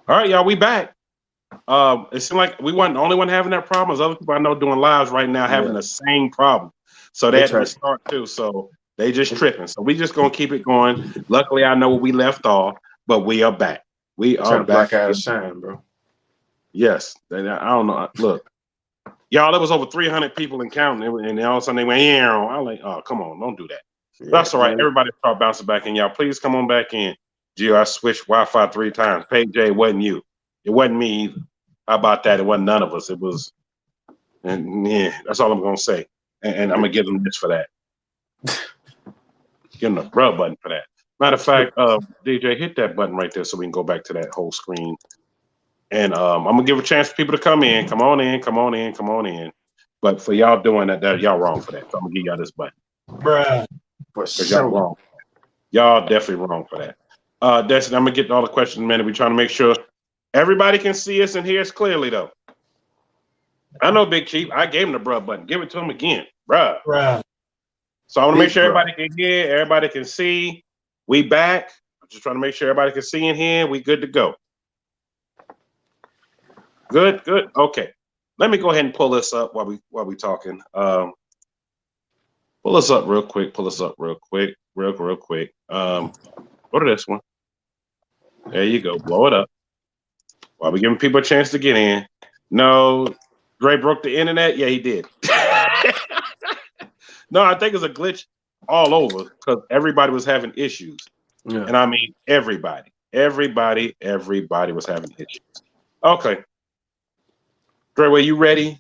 All right, y'all, we back. It seemed like we weren't the only one having that problem. There's other people I know doing lives right now having the same problem. So they They had to try restart too. So they just tripping. So we just gonna keep it going. Luckily, I know where we left off, but we are back. We are trying to back. block out a shine, bro. Yes. I don't know. Look, y'all, there was over 300 people in counting, and all of a sudden they went, yeah. I'm like, oh, come on, don't do that. Yeah, That's all right. Everybody start bouncing back in. Y'all, please come on back in. Gio, I switched Wi-Fi 3 times. Pay J, it wasn't you. It wasn't me either. How about that? It wasn't none of us. It was, and yeah, that's all I'm gonna say. And I'm gonna give them this for that. Give them the bruh button for that. Matter of fact, DJ, hit that button right there so we can go back to that whole screen. And I'm gonna give a chance for people to come in. Come on in. Come on in. Come on in. But for y'all doing that, y'all wrong for that. So I'm gonna give y'all this button. Bruh. For Because y'all sure. wrong. Y'all definitely wrong for that. Destiny, I'm gonna get all the questions in a minute. We're trying to make sure everybody can see us and hear us clearly, though. I know, Big Chief. I gave him the bruh button. Give it to him again, bruh. So I want to make sure everybody can hear, everybody can see. We back. I'm just trying to make sure everybody can see and hear. We good to go. Good. Okay. Let me go ahead and pull this up while we talking. Pull us up real quick. Real quick. Go to this one. There you go. Blow it up. While we giving people a chance to get in. No, Dre broke the internet. Yeah, he did. No, I think it's a glitch all over because everybody was having issues. Yeah. And I mean everybody was having issues. Okay. Dre Way, you ready?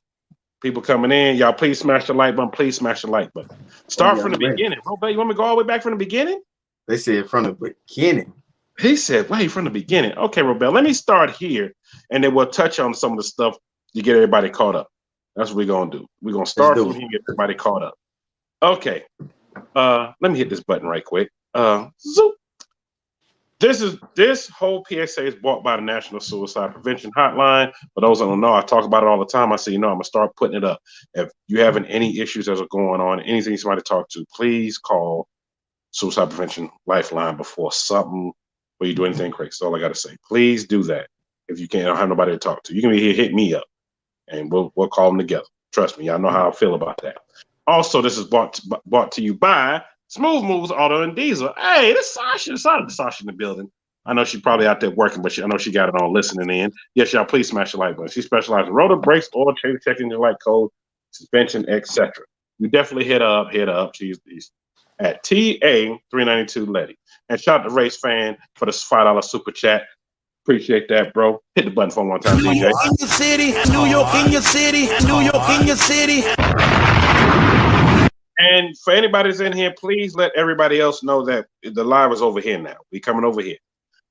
People coming in. Y'all, please smash the like button. Please smash the like button. Start from the beginning. Bro, you want me to go all the way back from the beginning? They said from the beginning. He said, wait, from the beginning. Okay, Robel, let me start here, and then we'll touch on some of the stuff to get everybody caught up. That's what we're going to do. We're going to start from here and get everybody caught up. Okay. Let me hit this button right quick. Zoop. This whole PSA is bought by the National Suicide Prevention Hotline. For those that don't know, I talk about it all the time. I say, I'm going to start putting it up. If you having any issues that are going on, anything somebody to talk to, please call Suicide Prevention Lifeline before something, where you do anything crazy. That's all I got to say. Please do that. If you can't have nobody to talk to, you can be here, hit me up, and we'll call them together. Trust me, y'all know how I feel about that. Also, this is brought to you by Smooth Moves Auto and Diesel. Hey, this Sasha. Sasha in the building. I know she's probably out there working, but I know she got it on listening in. Yes, y'all, please smash the like button. She specializes in rotor, brakes, oil change, checking your light code, suspension, etc. You definitely hit up. She's at TA392 Letty. And shout out to Race Fan for the $5 super chat. Appreciate that, bro. Hit the button for one time, DJ. New York in your city, New York in your city, New York in your city. And for anybody that's in here, please let everybody else know that the live is over here now. We coming over here.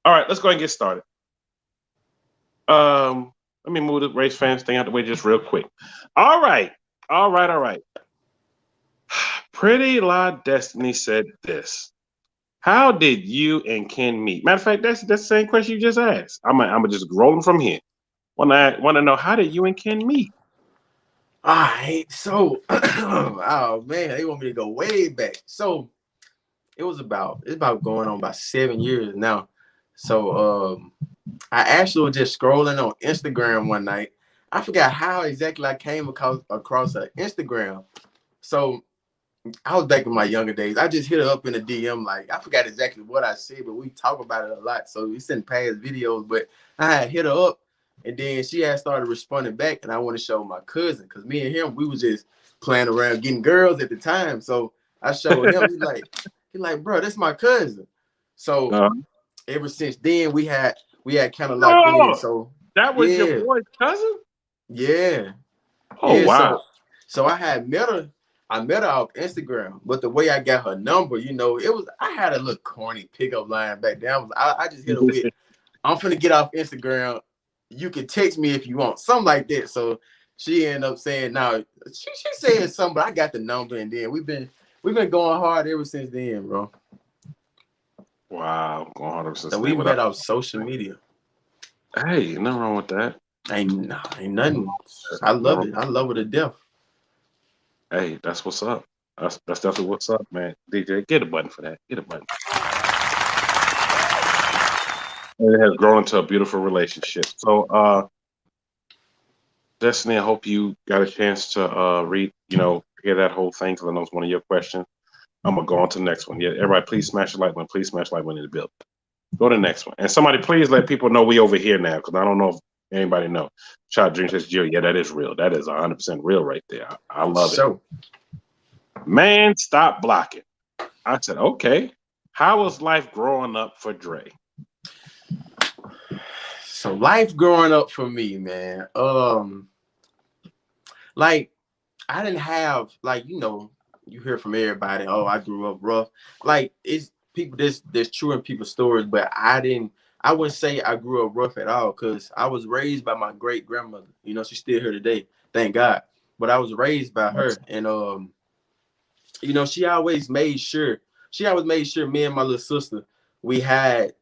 All right, let's go ahead and get started. Let me move the Race Fans thing out the way just real quick. All right. Pretty La Destiny said this. How did you and Ken meet? Matter of fact, that's the same question you just asked. I'm just rolling from here. Want to know, how did you and Ken meet? All right, so oh man, they want me to go way back. So it's about going on about 7 years now. So I actually was just scrolling on Instagram one night. I forgot how exactly I came across an Instagram. So I was back in my younger days. I just hit her up in a DM. Like, I forgot exactly what I said, but we talk about it a lot. So we send past videos, but I had hit her up, and then she had started responding back, and I want to show my cousin, because me and him, we was just playing around getting girls at the time. So I showed him. He's like, bro, that's my cousin. So ever since then, we had kind of locked in. So that was your boy's cousin? Yeah. Oh, yeah, wow. So I had met her. I met her off Instagram, but the way I got her number, I had a little corny pickup line back then. I just hit her with, I'm finna get off Instagram. You can text me if you want, something like that. So she ended up saying, no, she said something, but I got the number, and then we've been going hard ever since then, bro. Wow, going hard ever since then. We met off social media. Hey, nothing wrong with that. Ain't nothing. I love it. I love her to death. Hey, that's what's up. That's definitely what's up, man. DJ, get a button for that. Get a button. And it has grown into a beautiful relationship. So, Destiny, I hope you got a chance to read, hear that whole thing because I know it's one of your questions. I'm gonna go on to the next one. Yeah, everybody, please smash the like button. Please smash the like button in the building. Go to the next one. And somebody please let people know we over here now, because I don't know if anybody know. Shot Dream says, Jill, yeah, that is real. That is 100% real right there. I love it. Man, stop blocking. I said, okay. How was life growing up for Dre? So life growing up for me, man. Like I didn't have you hear from everybody, oh, I grew up rough. Like it's people there's true in people's stories, but I wouldn't say I grew up rough at all because I was raised by my great grandmother. She's still here today, thank God. But I was raised by her, and she always made sure me and my little sister, we had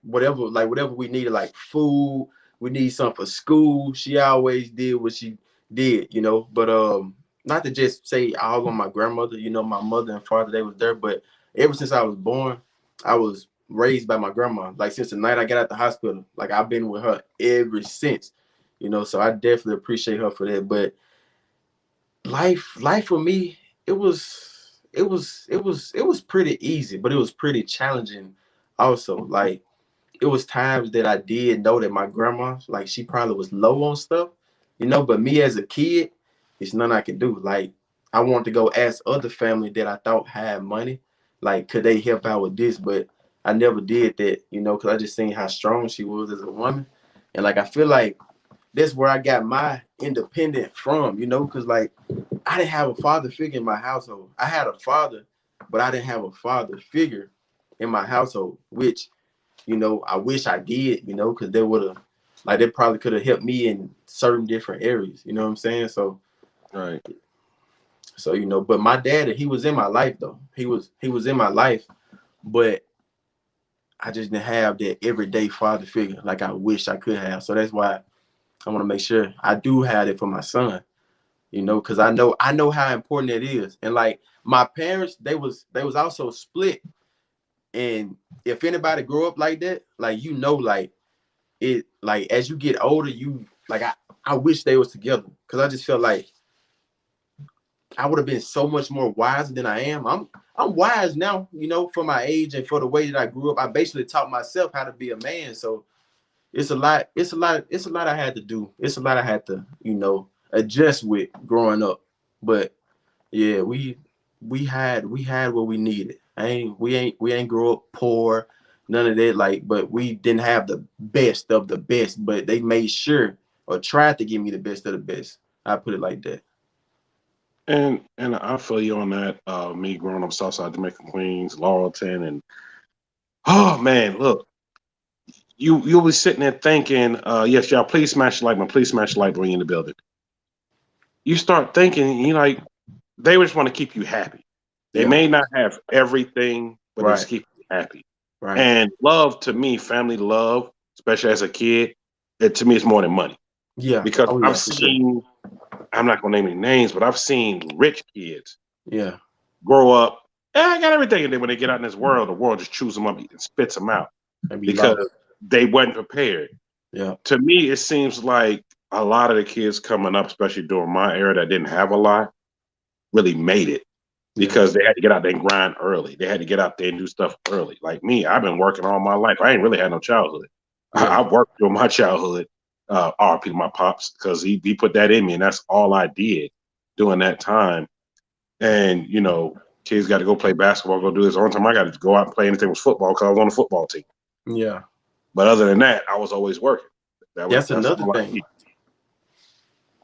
whatever we needed, like food, we need something for school. She always did what she did, but not to just say all on my grandmother, my mother and father, they was there, but ever since I was born, I was raised by my grandma. Like since the night I got out the hospital, like I've been with her ever since, so I definitely appreciate her for that. But life for me, it was pretty easy, but it was pretty challenging also. Like it was times that I did know that my grandma, like she probably was low on stuff, but me as a kid, it's nothing I can do. Like I wanted to go ask other family that I thought had money, like could they help out with this, but I never did that, because I just seen how strong she was as a woman. And like I feel like that's where I got my independent from, because like I didn't have a father figure in my household. I had a father, but I didn't have a father figure in my household, which, I wish I did, because they would have, like, they probably could have helped me in certain different areas. You know what I'm saying? So, right. So, but my dad, he was in my life though. He was in my life, but I just didn't have that everyday father figure like I wish I could have. So that's why I want to make sure I do have it for my son. Because I know how important it is. And like my parents, they was also split. And if anybody grow up like that, like like it, like as you get older, you like I wish they was together, because I just felt like I would have been so much more wiser than I am. I'm wise now, for my age and for the way that I grew up. I basically taught myself how to be a man. So it's a lot I had to do. It's a lot I had to, adjust with growing up. But yeah, we had what we needed. We ain't grow up poor, none of that. Like, but we didn't have the best of the best. But they made sure or tried to give me the best of the best. I put it like that. And I feel you on that. Me growing up Southside Jamaica, Queens, Laurelton, and oh man, look, you'll be sitting there thinking, yes, y'all, please smash the like button, please smash the like button when you're in the building. You start thinking, like, they just want to keep you happy. They may not have everything, but they just keep you happy. Right. And love, to me, family love, especially as a kid, to me, it's more than money. Yeah. Because I've seen, I'm not gonna name any names, but I've seen rich kids grow up, I got everything, and then when they get out in this world, the world just chews them up and spits them out because they wasn't prepared. Yeah. To me, it seems like a lot of the kids coming up, especially during my era that didn't have a lot, really made it because they had to get out there and grind early. They had to get out there and do stuff early. Like me, I've been working all my life. I ain't really had no childhood. I worked through my childhood. RP to my pops, because he put that in me, and that's all I did during that time. And kids got to go play basketball, go do this. The only time I got to go out and play anything was football because I was on the football team. Yeah. But other than that, I was always working. That's another thing.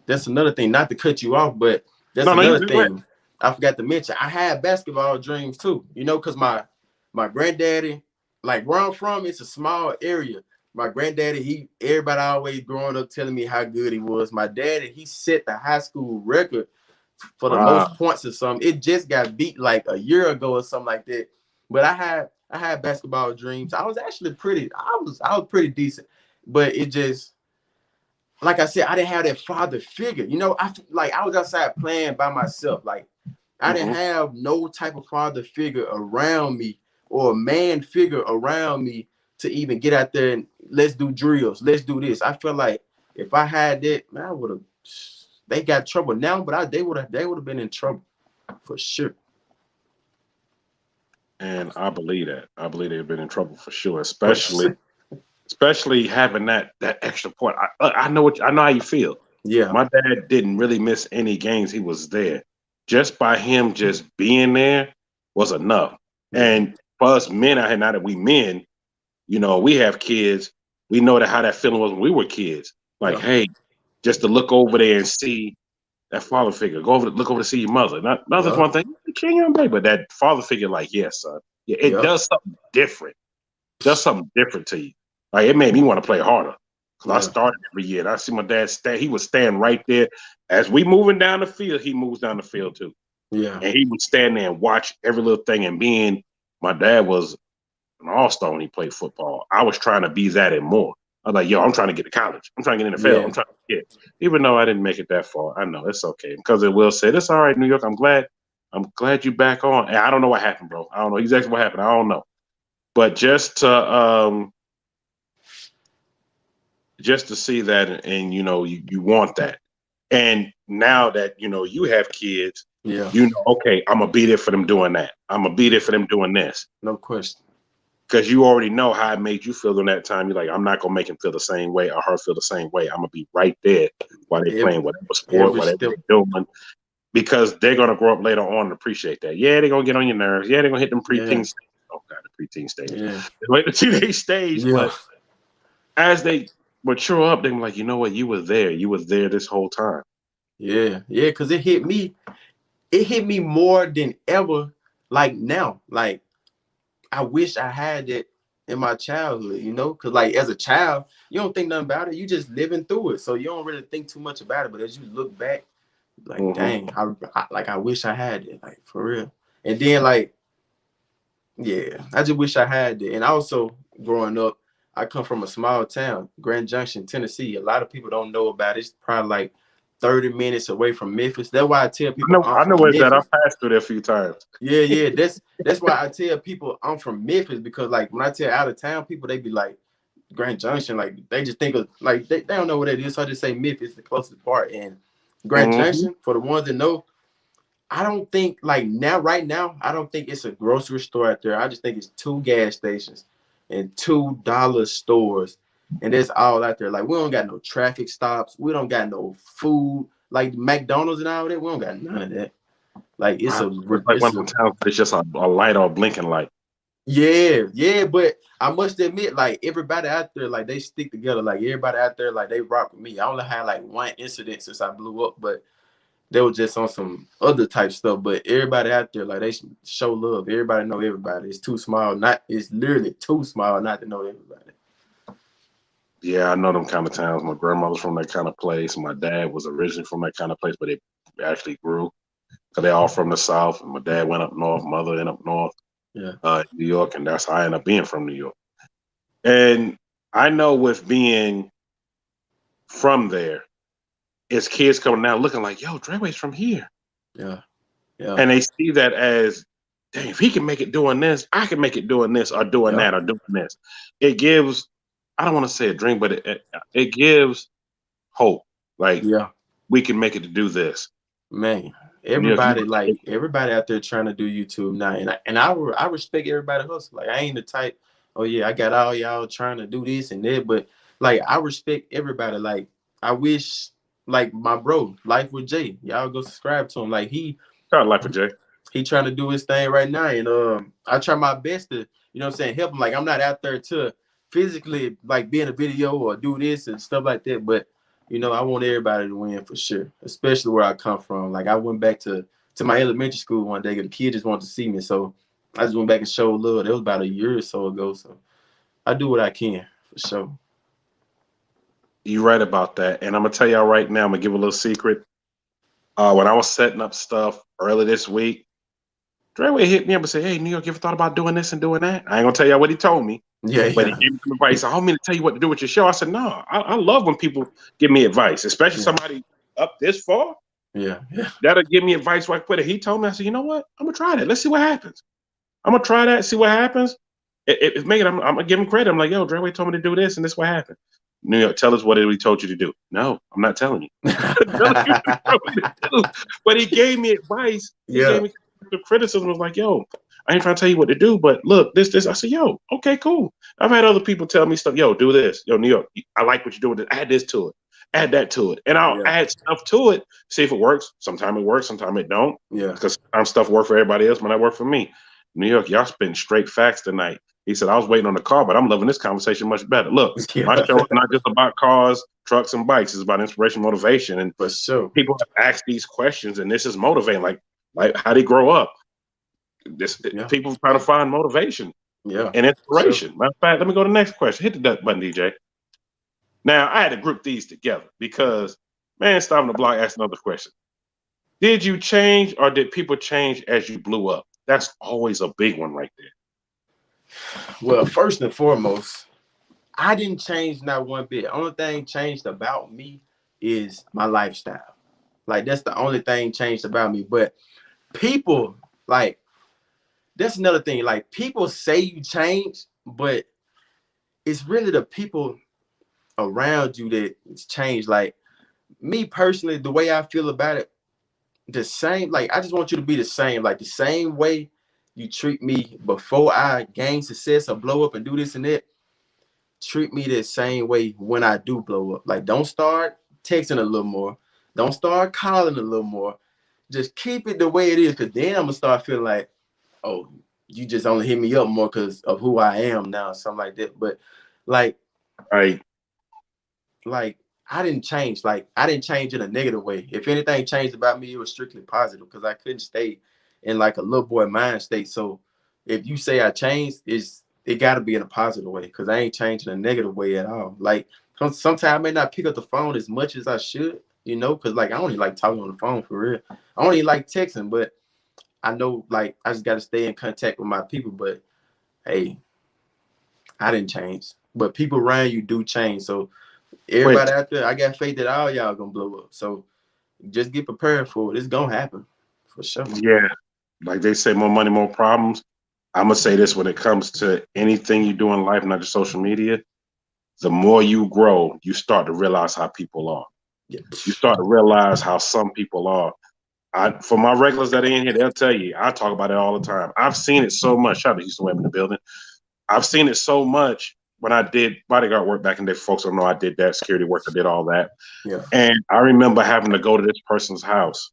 That's another thing. Not to cut you off, but that's another thing I forgot to mention. I had basketball dreams too. Because my granddaddy, like where I'm from, it's a small area. My granddaddy, everybody always growing up telling me how good he was. My daddy, he set the high school record for the most points or something. It just got beat like a year ago or something like that. But I had basketball dreams. I was actually I was pretty decent. But it just, like I said, I didn't have that father figure. I was outside playing by myself. Like I didn't have no type of father figure around me or a man figure around me to even get out there and let's do drills, let's do this. I feel like if I had that, man, I would have. They got trouble now, but they would have been in trouble for sure. And I believe that. I believe they've been in trouble for sure, especially having that extra point. I know how you feel. Yeah, my dad didn't really miss any games. He was there. Just by him just being there was enough. And for us men out here, now that we men, you know, we have kids. We know how that feeling was when we were kids. Like, hey, just to look over there and see that father figure. Look over to see your mother. Not just one thing. You can't baby, but that father figure, like, yes, son. Yeah, it does something different. Does something different to you. Like, it made me want to play harder. Because I started every year. And I see my dad stand. He would stand right there. As we moving down the field, he moves down the field too. Yeah. And he would stand there and watch every little thing. And my dad was an all-star when he played football. I was trying to be that and more. I was like, yo, I'm trying to get to college. I'm trying to get in the NFL. I'm trying to get. Even though I didn't make it that far, I know it's okay. Because it will say, it's all right, New York. I'm glad you back on. And I don't know what happened, bro. I don't know exactly what happened. I don't know. But just to see that, and you know, you want that. And now that you know you have kids, you know, okay, I'm gonna be there for them doing that. I'm gonna be there for them doing this. No question. Because you already know how it made you feel during that time. You're like, I'm not gonna make him feel the same way or her feel the same way. I'm gonna be right there while they're playing whatever sport, whatever they're doing, because they're gonna grow up later on and appreciate that. Yeah, they're gonna get on your nerves. Yeah, they're gonna hit them preteen stage. Oh god, the preteen stage. Yeah. Like the teenage stage, but as they mature up, they're like, you know what, you were there. You was there this whole time. Yeah, because it hit me. It hit me more than ever. Like now, like I wish I had that in my childhood, you know, because like as a child, you don't think nothing about it. You just living through it, so you don't really think too much about it. But as you look back, like dang, I wish I had it, like for real. And then like, yeah, I just wish I had it. And also growing up, I come from a small town, Grand Junction, Tennessee. A lot of people don't know about it. It's probably like 30 minutes away from Memphis. That's why I tell people I know where it's at. I've passed through there a few times. Yeah. That's why I tell people I'm from Memphis, because like when I tell out of town people, they be like Grand Junction, like they just think of like they don't know what it is. So I just say Memphis, the closest part. And Grand Junction, for the ones that know, I don't think like right now, I don't think it's a grocery store out there. I just think it's 2 gas stations and $2 stores. And that's all out there. Like we don't got no traffic stops. We don't got no food like McDonald's and all that. We don't got none of that. Like it's like one of the towns. It's just a light or blinking light. Yeah. But I must admit, like everybody out there, like they stick together. Like everybody out there, like they rock with me. I only had like one incident since I blew up, but they were just on some other type stuff. But everybody out there, like they show love. Everybody know everybody. It's too small. It's literally too small not to know everybody. Yeah, I know them kind of towns. My grandmother's from that kind of place. My dad was originally from that kind of place, but it actually grew because they're all from the South. And my dad went up north, mother went up north, New York, and that's how I ended up being from New York. And I know with being from there, it's kids coming now looking like, yo, Dre Way's from here. Yeah. And they see that as, dang, if he can make it doing this, I can make it doing this or doing that or doing this. It gives, I don't want to say a dream, but it gives hope. Like, we can make it to do this. Man, everybody everybody out there trying to do YouTube now, and I respect everybody hustle. Like I ain't the type, oh yeah, I got all y'all trying to do this and that, but like I respect everybody. Like I wish, like my bro, Life with Jay, y'all go subscribe to him. Like Life with Jay. He trying to do his thing right now, and I try my best to, you know what I'm saying, help him. Like I'm not out there to physically like be in a video or do this and stuff like that, but you know, I want everybody to win for sure, especially where I come from. Like I went back to my elementary school one day, and the kid just wanted to see me, so I just went back and showed love. That was about a year or so ago, so I do what I can for sure. You're right about that, and I'm gonna tell y'all right now. I'm gonna give a little secret. When I was setting up stuff early this week, Dre Way hit me up and said, "Hey, New York, you ever thought about doing this and doing that?" I ain't gonna tell y'all what he told me. But he gave me some advice. He said, "I don't mean to tell you what to do with your show." I said, "No, I love when people give me advice, especially somebody up this far. That'll give me advice where I put it." He told me, I said, "You know what? I'm gonna try that. Let's see what happens. I'm gonna try that, see what happens." It's making. I'm gonna give him credit. I'm like, yo, Dre Way told me to do this, and this what happened. New York, tell us what we told you to do. No, I'm not telling you. I'm telling you what he told me to do. But he gave me advice. He gave me the criticism. Was like, yo, I ain't trying to tell you what to do, but look, this. I said, yo, okay, cool. I've had other people tell me stuff. Yo, do this. Yo, New York, I like what you're doing. Add this to it. Add that to it, and I'll add stuff to it. See if it works. Sometimes it works. Sometimes it don't. Yeah. Because sometimes stuff work for everybody else, when it work for me. New York, y'all spitting straight facts tonight. He said, I was waiting on the call, but I'm loving this conversation much better. Look, my show is not just about cars, trucks, and bikes. It's about inspiration, motivation. And for sure, people have asked these questions, and this is motivating. Like how they grow up. People trying to find motivation and inspiration. Sure. Matter of fact, let me go to the next question. Hit the button, DJ. Now, I had to group these together because, man, stopping the block asked another question. Did you change or did people change as you blew up? That's always a big one right there. Well, first and foremost, I didn't change not one bit. The only thing changed about me is my lifestyle. Like, that's the only thing changed about me. But people, like, that's another thing. Like, people say you change, but it's really the people around you that it's changed. Like, me personally, the way I feel about it, the same. Like, I just want you to be the same. Like, the same way you treat me before I gain success or blow up and do this and that, treat me the same way when I do blow up. Like, don't start texting a little more. Don't start calling a little more. Just keep it the way it is, because then I'm going to start feeling like, oh, you just only hit me up more because of who I am now, something like that. But, like, I didn't change. Like, I didn't change in a negative way. If anything changed about me, it was strictly positive, because I couldn't stay in like a little boy mind state. So if you say I changed, it got to be in a positive way, because I ain't changed in a negative way at all. Like, sometimes I may not pick up the phone as much as I should, you know, because like I don't even like talking on the phone for real. I don't even like texting, but I know, like, I just got to stay in contact with my people. But hey, I didn't change, but people around you do change. So everybody out there, I got faith that all y'all gonna blow up. So just get prepared for it. It's gonna happen for sure. Yeah, like they say, more money, more problems. I'm gonna say this: when it comes to anything you do in life, not just social media, the more you grow, you start to realize how people are. Yeah. You start to realize how some people are. For my regulars that are in here, they'll tell you, I talk about it all the time. I've seen it so much. Shout out to Houston Web in the building. I've seen it so much when I did bodyguard work back in the day. Folks don't know I did that, security work, I did all that. Yeah. And I remember having to go to this person's house.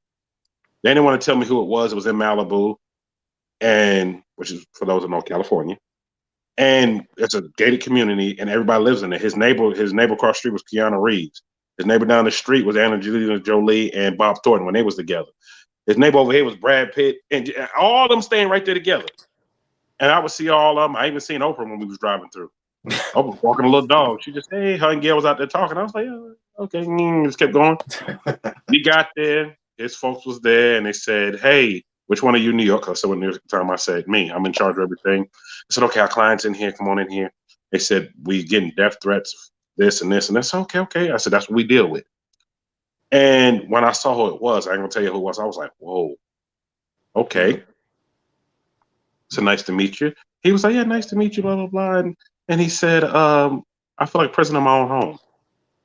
They didn't want to tell me who it was. It was in Malibu, and which is, for those who know, California. And it's a gated community, and everybody lives in it. His neighbor across the street was Keanu Reeves. His neighbor down the street was Angelina Jolie and Bob Thornton when they was together. His neighbor over here was Brad Pitt, and all of them staying right there together. And I would see all of them. I even seen Oprah when we was driving through. Oprah was walking a little dog. She just, hey, her and Gail was out there talking. I was like, oh, okay, just kept going. We got there. His folks was there, and they said, hey, which one of you New York? I said, what New York at the time? I said, me. I'm in charge of everything. I said, okay, our client's in here. Come on in here. They said, we getting death threats, this and this. And that's okay. I said, that's what we deal with. And when I saw who it was, I ain't going to tell you who it was. I was like, whoa, okay. So nice to meet you. He was like, yeah, nice to meet you, blah, blah, blah. And he said, I feel like president of my own home.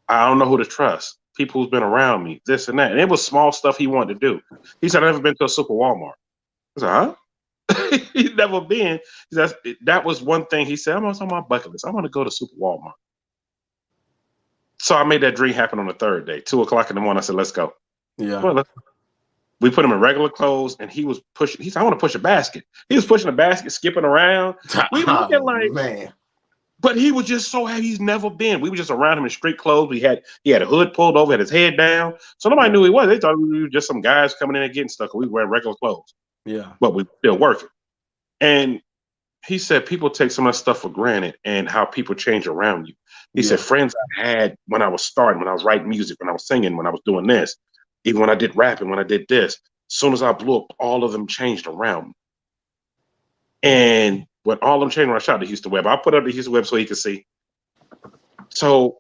I don't know who to trust. People who's been around me, this and that. And it was small stuff he wanted to do. He said, I've never been to a super Walmart. I said, huh? He's never been. He said, that was one thing he said, I'm on my bucket list. I want to go to super Walmart. So I made that dream happen on the third day, 2:00 in the morning. I said, let's go. Yeah. Well, we put him in regular clothes, and he was pushing. He said, I want to push a basket. He was pushing a basket, skipping around. We looking like, man. But he was just so happy. He's never been. We were just around him in street clothes. He had a hood pulled over, had his head down. So nobody knew who he was. They thought we were just some guys coming in and getting stuck. We were wearing regular clothes. Yeah. But we still working. And he said people take some of that stuff for granted and how people change around you. He said friends I had when I was starting, when I was writing music, when I was singing, when I was doing this, even when I did rapping, when I did this, as soon as I blew up, all of them changed around me. And when all of them changed, when I shot the Houston Web, I put up the Houston Web so he could see. So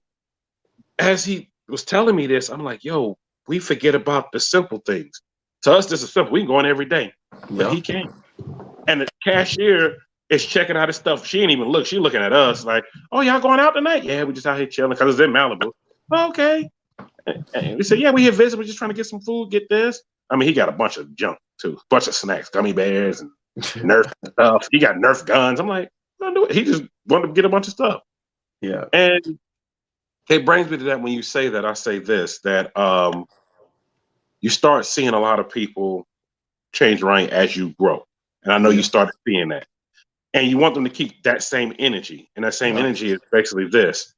as he was telling me this, I'm like, yo, we forget about the simple things. To us, this is simple. We can go in every day. But he can't. And the cashier is checking out his stuff. She ain't even look. She looking at us like, "Oh, y'all going out tonight? Yeah, we just out here chilling because it's in Malibu." Okay. And we said, "Yeah, we here visit. We're just trying to get some food. Get this." I mean, he got a bunch of junk too, bunch of snacks, gummy bears, and Nerf stuff. He got Nerf guns. I'm like, "Don't do it." He just wanted to get a bunch of stuff. Yeah. And it brings me to that when you say that. I say this that you start seeing a lot of people change around as you grow, and I know you started seeing that. And you want them to keep that same energy. And that same energy is basically this.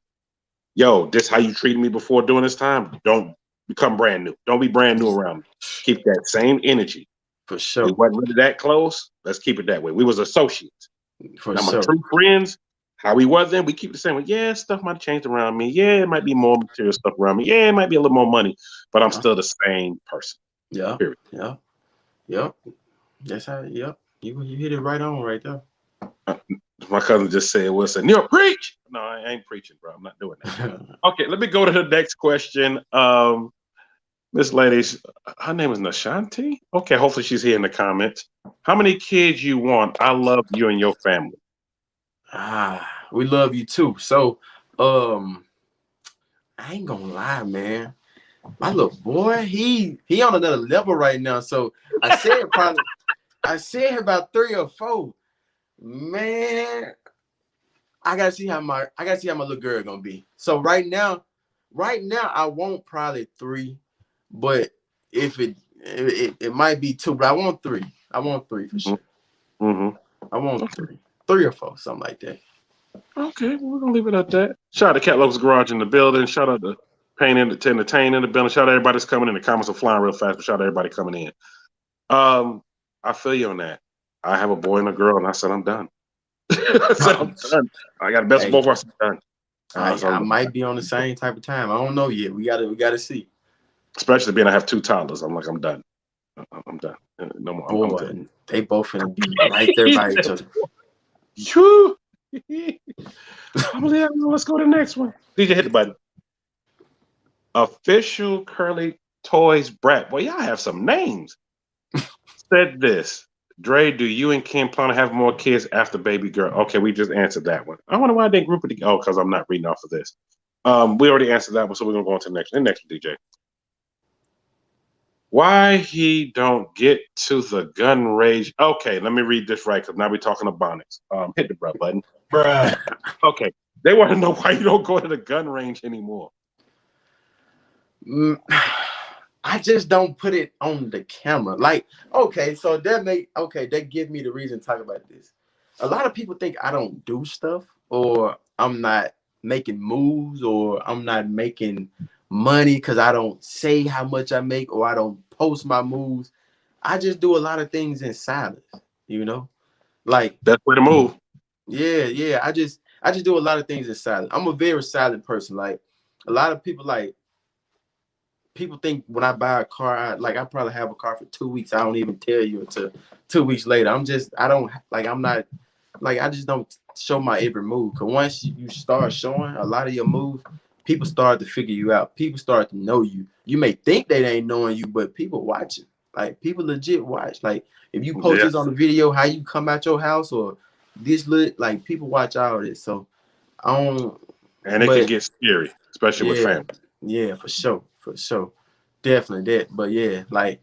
Yo, this how you treated me before during this time. Don't become brand new. Don't be brand new around me. Keep that same energy. For sure. We wasn't really that close. Let's keep it that way. We was associates. For now, sure. my true friends, how we was then, we keep the same way. Yeah, stuff might have changed around me. Yeah, it might be more material stuff around me. Yeah, it might be a little more money. But I'm still the same person. Yeah. Period. Yeah. Yep. That's how, yep. You hit it right on right there. My cousin just said, "What's a New York preach?" No, I ain't preaching, bro. I'm not doing that. Okay, let me go to the next question. This lady, her name is Nashanti. Okay, hopefully she's here in the comments. How many kids you want? I love you and your family. We love you too. So, I ain't gonna lie, man. My little boy, he on another level right now. So I said about 3 or 4. Man, I gotta see how my little girl gonna be. So right now I want probably 3, but if it might be 2, but I want 3. I want 3 for sure. I want 3 or 4, something like that. Okay, well, we're gonna leave it at that. Shout out to Cat Love's Garage in the building. Shout out to Pain to Entertain in the building. Shout out to everybody that's coming in. The comments are flying real fast, but shout out to everybody coming in. I feel you on that. I have a boy and a girl, and I said I'm done. I said I'm done. I got the best of both of us. I'm done. I might be on the same type of time. I don't know yet. We gotta see. Especially being I have 2 toddlers. I'm like, I'm done. I'm done. No more. Boy, I'm done. they both gonna be right there by each other. Whew. Let's go to the next one. DJ, hit the button. Official Curly Toys Brat. Boy, y'all have some names. Said this. Dre, do you and Kim plan to have more kids after baby girl? Okay, we just answered that one. I wonder why they group it together. Oh, because I'm not reading off of this. We already answered that one, so we're gonna go on to the next. The next one, DJ. Why he don't get to the gun range? Okay, let me read this right, because now we're talking to Bonnets. Hit the bruh button. Bruh. Okay, they want to know why you don't go to the gun range anymore. I just don't put it on the camera. Like, okay, so that give me the reason to talk about this. A lot of people think I don't do stuff, or I'm not making moves, or I'm not making money because I don't say how much I make, or I don't post my moves. I just do a lot of things in silence, you know? Like, that's where to move. Yeah. I just do a lot of things in silence. I'm a very silent person. Like, a lot of people people think when I buy a car, I probably have a car for 2 weeks. I don't even tell you until 2 weeks later. I just don't show my every move. Cause once you start showing a lot of your moves, people start to figure you out. People start to know you. You may think they ain't knowing you, but people watching. Like, people legit watch. Like, if you post this on the video, how you come out your house, or this like, people watch all this. So I don't. And it can get scary, especially with family. Yeah, for sure. Definitely that. But yeah, like,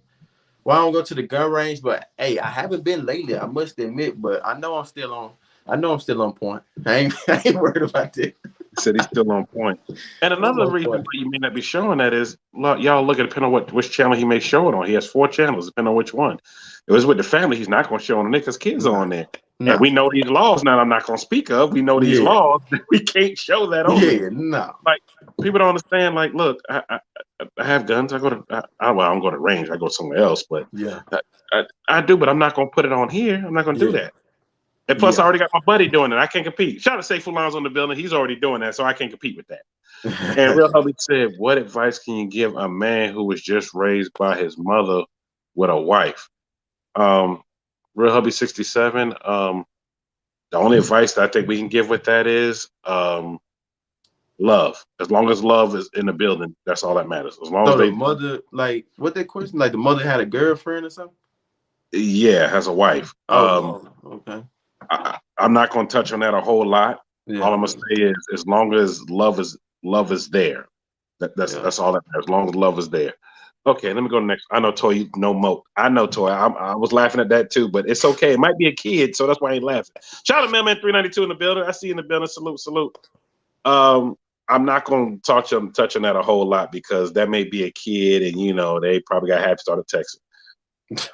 well, I don't go to the gun range, but hey, I haven't been lately, I must admit, but I know I'm still on point. I ain't worried about that. He said he's still on point. And another reason why you may not be showing that is, y'all look at depending on which channel he may show it on. He has 4 channels, depending on which one. It was with the family, he's not going to show on it because kids are on there. No. And we know these laws now. I'm not going to speak of. We know these laws. We can't show that on there. No. Like, people don't understand. Like, look, I have guns. I don't go to range. I go somewhere else. But I do. But I'm not going to put it on here. I'm not going to do that. And plus, I already got my buddy doing it. I can't compete. Shout out to Safe Lines on the building. He's already doing that, so I can't compete with that. And Real Hubby said, "What advice can you give a man who was just raised by his mother with a wife?" Real Hubby 67. The only advice that I think we can give with that is love. As long as love is in the building, that's all that matters. As long as the mother, like, what that question? Like, the mother had a girlfriend or something? Yeah, has a wife. Okay. I'm not gonna touch on that a whole lot. Yeah, All I'm gonna say is, as long as love is there, that's all that matters. As long as love is there. Okay, let me go next. I know Toy, you no moat. I know Toy. I was laughing at that too, but it's okay. It might be a kid, so that's why I ain't laughing. Shout out to Mailman 392 in the building. I see you in the building. Salute, salute. I'm not gonna touch on that a whole lot because that may be a kid, and you know they probably got happy started texting.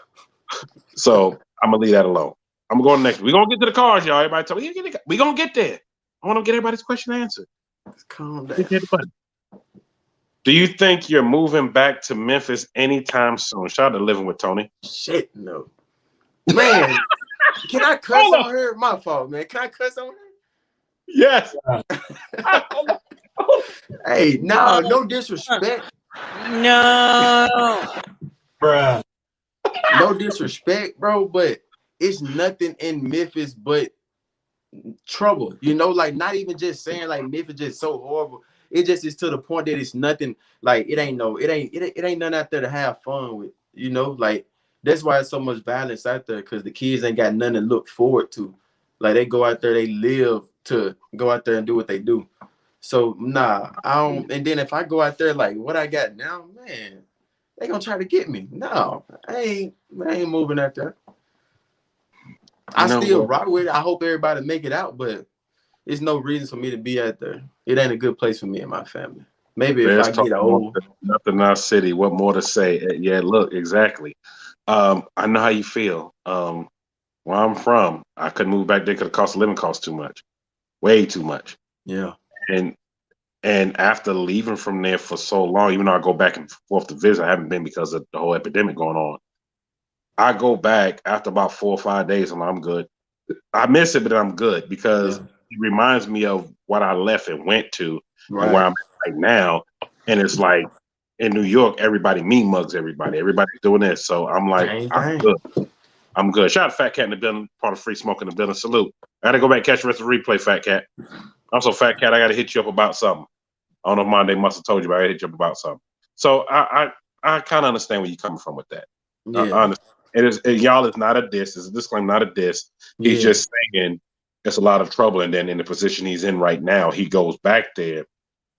So I'm gonna leave that alone. I'm going next. We're gonna get to the cars, y'all. Everybody tell me we're gonna get there. I want to get everybody's question answered. Calm down. Do you think you're moving back to Memphis anytime soon? Shout out to Living with Tony. Shit, no. Man, can I cuss on her? My fault, man. Can I cuss on her? Yes. Hey, no disrespect. No. Bruh. No disrespect, bro, but it's nothing in Memphis but trouble. You know, like not even just saying like Memphis just so horrible. It just is to the point that it's nothing like it ain't nothing out there to have fun with. You know, like that's why it's so much violence out there because the kids ain't got nothing to look forward to. Like they go out there, they live to go out there and do what they do. So nah, I don't. And then if I go out there like what I got now, man, they gonna try to get me. No, I ain't moving out there. I still rock with it. I hope everybody make it out, but there's no reason for me to be out there. It ain't a good place for me and my family. Maybe if I get old. Nothing in our city. What more to say? Yeah, look, exactly. I know how you feel. Where I'm from, I couldn't move back there because the cost of living costs too much. Way too much. Yeah. And after leaving from there for so long, even though I go back and forth to visit, I haven't been because of the whole epidemic going on. I go back after about 4 or 5 days and I'm good. I miss it, but I'm good because it reminds me of what I left and went to and where I'm at right now. And it's like in New York, everybody mean mugs everybody. Everybody's doing this. So I'm like, I'm good. I'm good. Shout out to Fat Cat in the building, part of Free Smoke in the building. Salute. I gotta go back and catch the rest of the replay, Fat Cat. Also, Fat Cat, I gotta hit you up about something. I don't know if Monday must have told you, but I gotta hit you up about something. So I kind of understand where you're coming from with that. Yeah. I understand. Y'all is not a diss. It's a disclaimer, not a diss. He's just saying it's a lot of trouble, and then in the position he's in right now, he goes back there.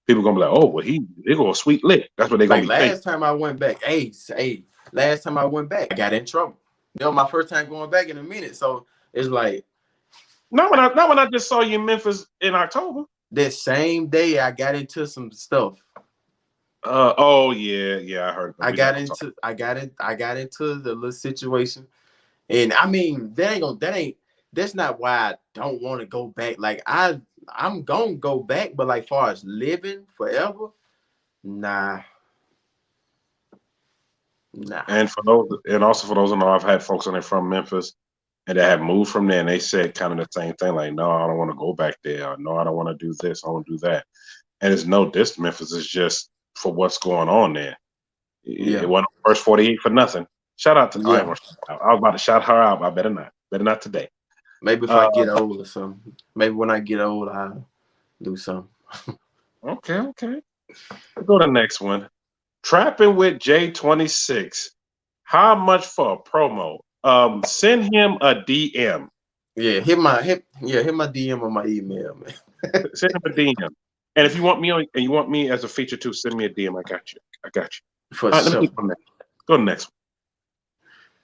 People gonna be like, "Oh, well, they go a sweet lick." That's what they gonna be thinking. Last time I went back, last time I went back, I got in trouble. That was my first time going back in a minute, so it's like. Not when I just saw you in Memphis in October. That same day, I got into some stuff. Oh yeah, I heard. I got into the little situation, and I mean that's not why I don't want to go back. Like I'm gonna go back, but like far as living forever, nah. And also for those who know, I've had folks on there from Memphis, and they have moved from there, and they said kind of the same thing. Like, no, I don't want to go back there. Or, no, I don't want to do this. I want to do that. And it's no diss Memphis. It's just for what's going on there. It wasn't first 48 for nothing. Shout out to I was about to shout her out, but I better not. Better not today. Maybe if I get old or something. Maybe when I get old, I'll do something. Okay. Let's go to the next one. Trapping with J26. How much for a promo? Send him a DM. Yeah, hit my DM on my email, man. Send him a DM. And if you want me as a feature too, send me a DM. I got you. For right, sure. Let me go to the next one.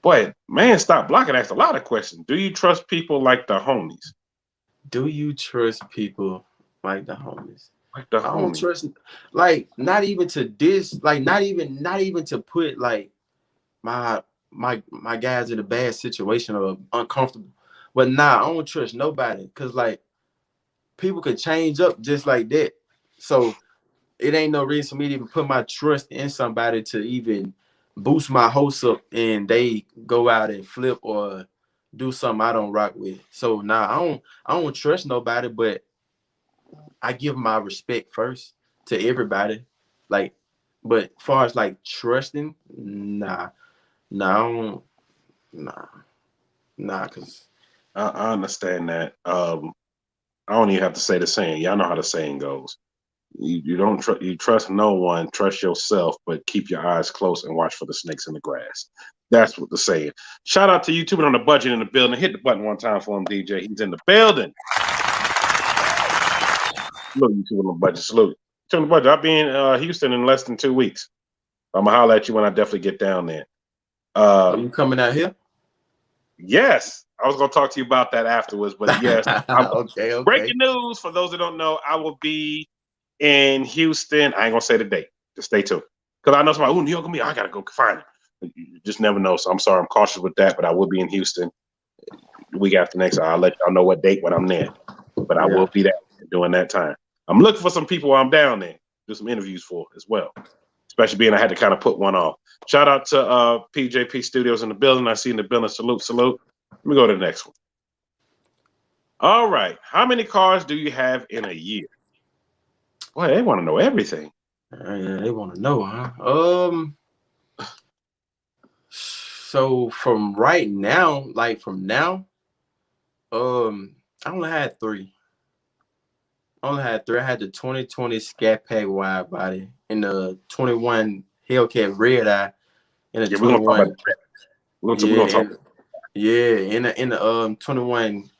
Boy, man, stop blocking. Asked a lot of questions. Do you trust people like the homies? Do you trust people like the homies? Like the homies. I don't trust, like, not even to this, like, not even to put like my guys in a bad situation or uncomfortable. But nah, I don't trust nobody because like people could change up just like that. So it ain't no reason for me to even put my trust in somebody to even boost my hopes up and they go out and flip or do something I don't rock with. So nah, I don't trust nobody, but I give my respect first to everybody. Like, but as far as like trusting, nah, because I understand that. I don't even have to say the saying. Y'all know how the saying goes. You don't you trust no one, trust yourself, but keep your eyes closed and watch for the snakes in the grass. That's what they're saying. Shout out to YouTube on the budget in the building. Hit the button one time for him, DJ. He's in the building. Look, YouTube on the budget. Salute. On the budget. I'll be in Houston in less than 2 weeks. I'm gonna holler at you when I definitely get down there. Are you coming out here? Yes, I was gonna talk to you about that afterwards, but yes. Okay. Breaking news for those that don't know, I will be in Houston. I ain't gonna say the date. Just stay tuned. Because I know somebody, New York, I gotta go find it. You just never know. So I'm sorry, I'm cautious with that, but I will be in Houston the week after next. I'll let y'all know what date when I'm there. But I will be there during that time. I'm looking for some people while I'm down there, do some interviews for as well. Especially being I had to kind of put one off. Shout out to PJP Studios in the building. I see in the building. Salute. Let me go to the next one. All right. How many cars do you have in a year? Boy, they want to know everything. Yeah, they want to know, huh? So from right now, I only had three. I had the 2020 Scat Pack wide body and the 21 Hellcat red eye and the 21. We're gonna talk. In the 21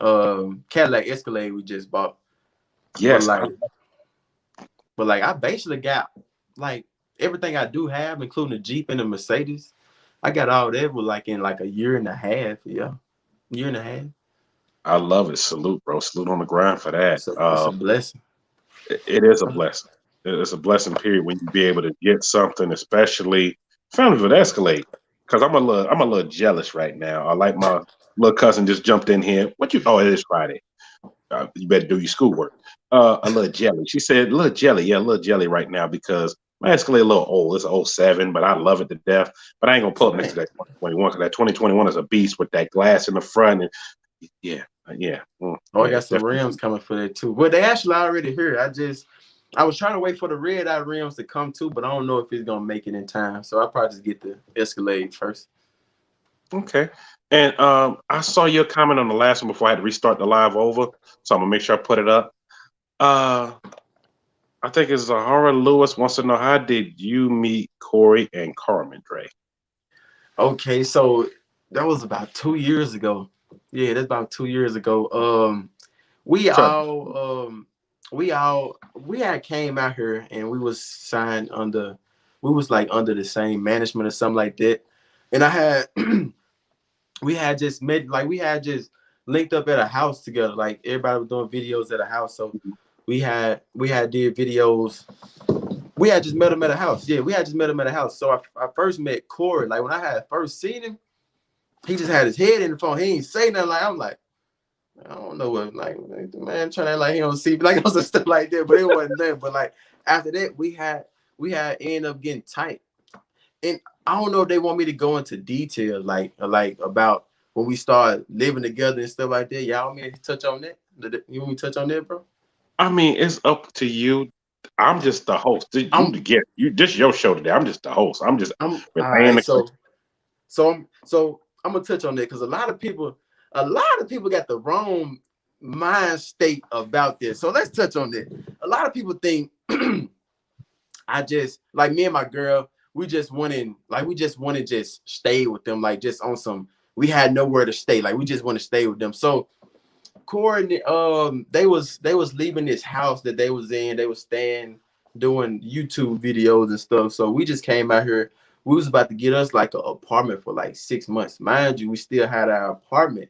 Cadillac Escalade we just bought. Yes. But I basically got like everything I do have, including the Jeep and the Mercedes. I got all that with in a year and a half. Yeah. Year and a half. I love it. Salute, bro. Salute on the grind for that. It's a blessing. It is a blessing. It's a blessing, period, when you be able to get something, especially family with Escalade. Because I'm a little jealous right now. I like my little cousin just jumped in here. It is Friday. You better do your schoolwork. A little jelly. She said, a little jelly right now because my Escalade a little old. It's an 07, but I love it to death. But I ain't gonna pull up next to that 2021 because that 2021 is a beast with that glass in the front. And I got some rims coming for that too. Well, they actually already here. I was trying to wait for the red eye rims to come too, but I don't know if it's gonna make it in time. So I'll probably just get the Escalade first. Okay. And I saw your comment on the last one before I had to restart the live over. So I'm gonna make sure I put it up. I think it's Zahara Lewis wants to know, how did you meet Corey and Carmen Dre? Okay, so that was about 2 years ago. Yeah, that's about 2 years ago. We had came out here and we was signed under the same management or something like that. And I had we had just met, we had just linked up at a house together. Like everybody was doing videos at a house. So we had did videos. We had just met him at a house. Yeah, we had just met him at a house. So I first met Corey. Like when I had first seen him, he just had his head in the phone. He ain't say nothing. I'm like, I don't know what, the man trying to he don't see some stuff like that, but it wasn't there. But after that, we had ended up getting tight. And I don't know if they want me to go into details like about when we started living together and stuff like that. Y'all want me to touch on that? You want me to touch on that, bro? I mean, it's up to you. I'm just the host. This is your show today. I'm just the host. I'm gonna touch on that because a lot of people got the wrong mind state about this. So let's touch on that. A lot of people think I just me and my girl, we just want to just stay with them, just on some. We had nowhere to stay. We just want to stay with them. So Corey, they was leaving this house that they was in. They was staying, doing YouTube videos and stuff. So we just came out here. We was about to get us an apartment for 6 months. Mind you, we still had our apartment.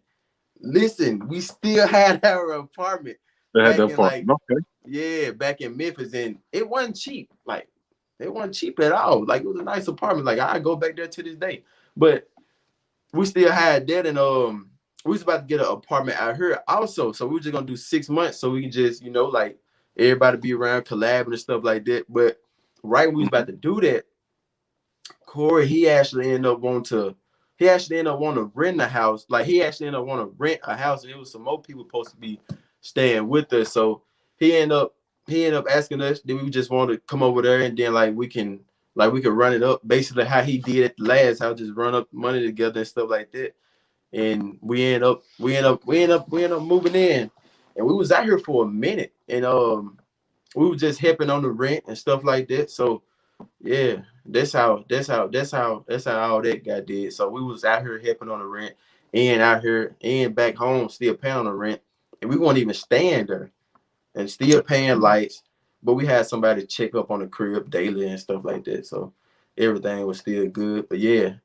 Listen, we still had our apartment. Back in Memphis, and it wasn't cheap. It wasn't cheap at all. It was a nice apartment. I go back there to this day. But we still had that, and we was about to get an apartment out here also. So we were just gonna do 6 months so we can just, everybody be around collabing and stuff like that. But right when we was about to do that, Corey, he actually ended up wanting to rent a house. He actually ended up wanting to rent a house, and it was some more people supposed to be staying with us. So he ended up asking us, did we just want to come over there and then we can run it up, basically how he did at the last house, just run up money together and stuff like that. And we end up moving in, and we was out here for a minute. And we were just helping on the rent and stuff like that. So yeah, that's how all that got did. So we was out here helping on the rent and out here and back home still paying on the rent. And we weren't even staying there and still paying lights. But we had somebody check up on the crib daily and stuff like that. So everything was still good. But yeah,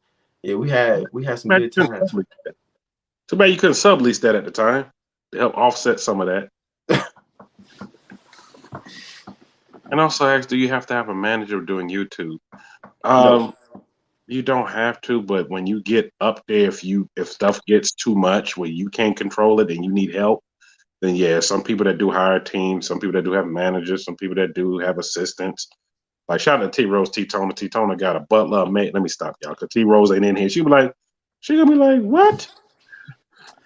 we had some Man, good times. too bad you couldn't sublease that at the time to help offset some of that. And also ask, do you have to have a manager doing YouTube? No. You don't have to, but when you get up there, if stuff gets too much where you can't control it and you need help, then yeah, some people that do hire teams, some people that do have managers, some people that do have assistants. Like shout out to T Rose, T-Tona. T-Tona got a butler, a maid. Let me stop y'all, because T Rose ain't in here. She gonna be like, what?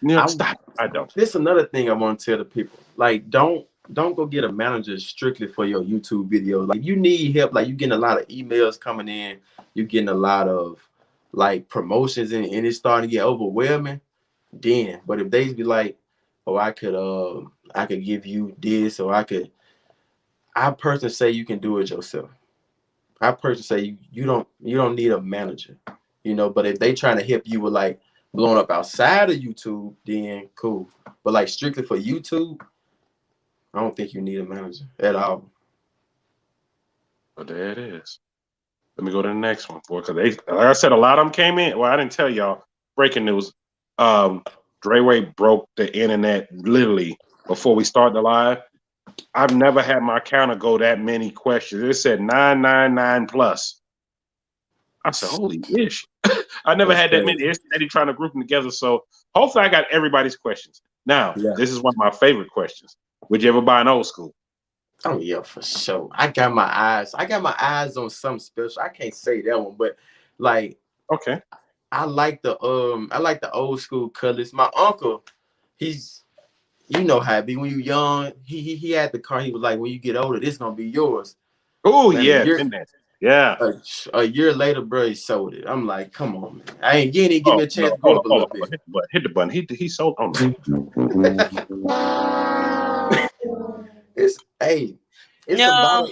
Yeah, stop. I don't. This is another thing I want to tell the people. Like, don't go get a manager strictly for your YouTube video. Like, you need help. Like, you getting a lot of emails coming in. You getting a lot of like promotions, and it's starting to get overwhelming. Then, but if they be like, oh, I could give you this, or I personally say you can do it yourself. I personally say you don't need a manager, But if they trying to help you with like blowing up outside of YouTube, then cool. But like strictly for YouTube, I don't think you need a manager at all. But there it is. Let me go to the next one, boy, because like I said, a lot of them came in. Well, I didn't tell y'all. Breaking news. Dre Way broke the internet literally before we started the live. I've never had my counter go that many questions. It said 999 plus. I said, holy ish. I never had that many. It's steady trying to group them together. So hopefully I got everybody's questions. Now, This is one of my favorite questions. Would you ever buy an old school? Oh yeah, for sure. I got my eyes on something special. I can't say that one, but like, okay. I like the old school colors. My uncle, he's, you know how it be when you young. He had the car. He was like, when you get older, this gonna be yours. Oh yeah, yeah. A year later, bro, he sold it. I'm like, come on, man. You ain't even give me a chance to go up a little bit. Hit the button. He sold on me. It's no.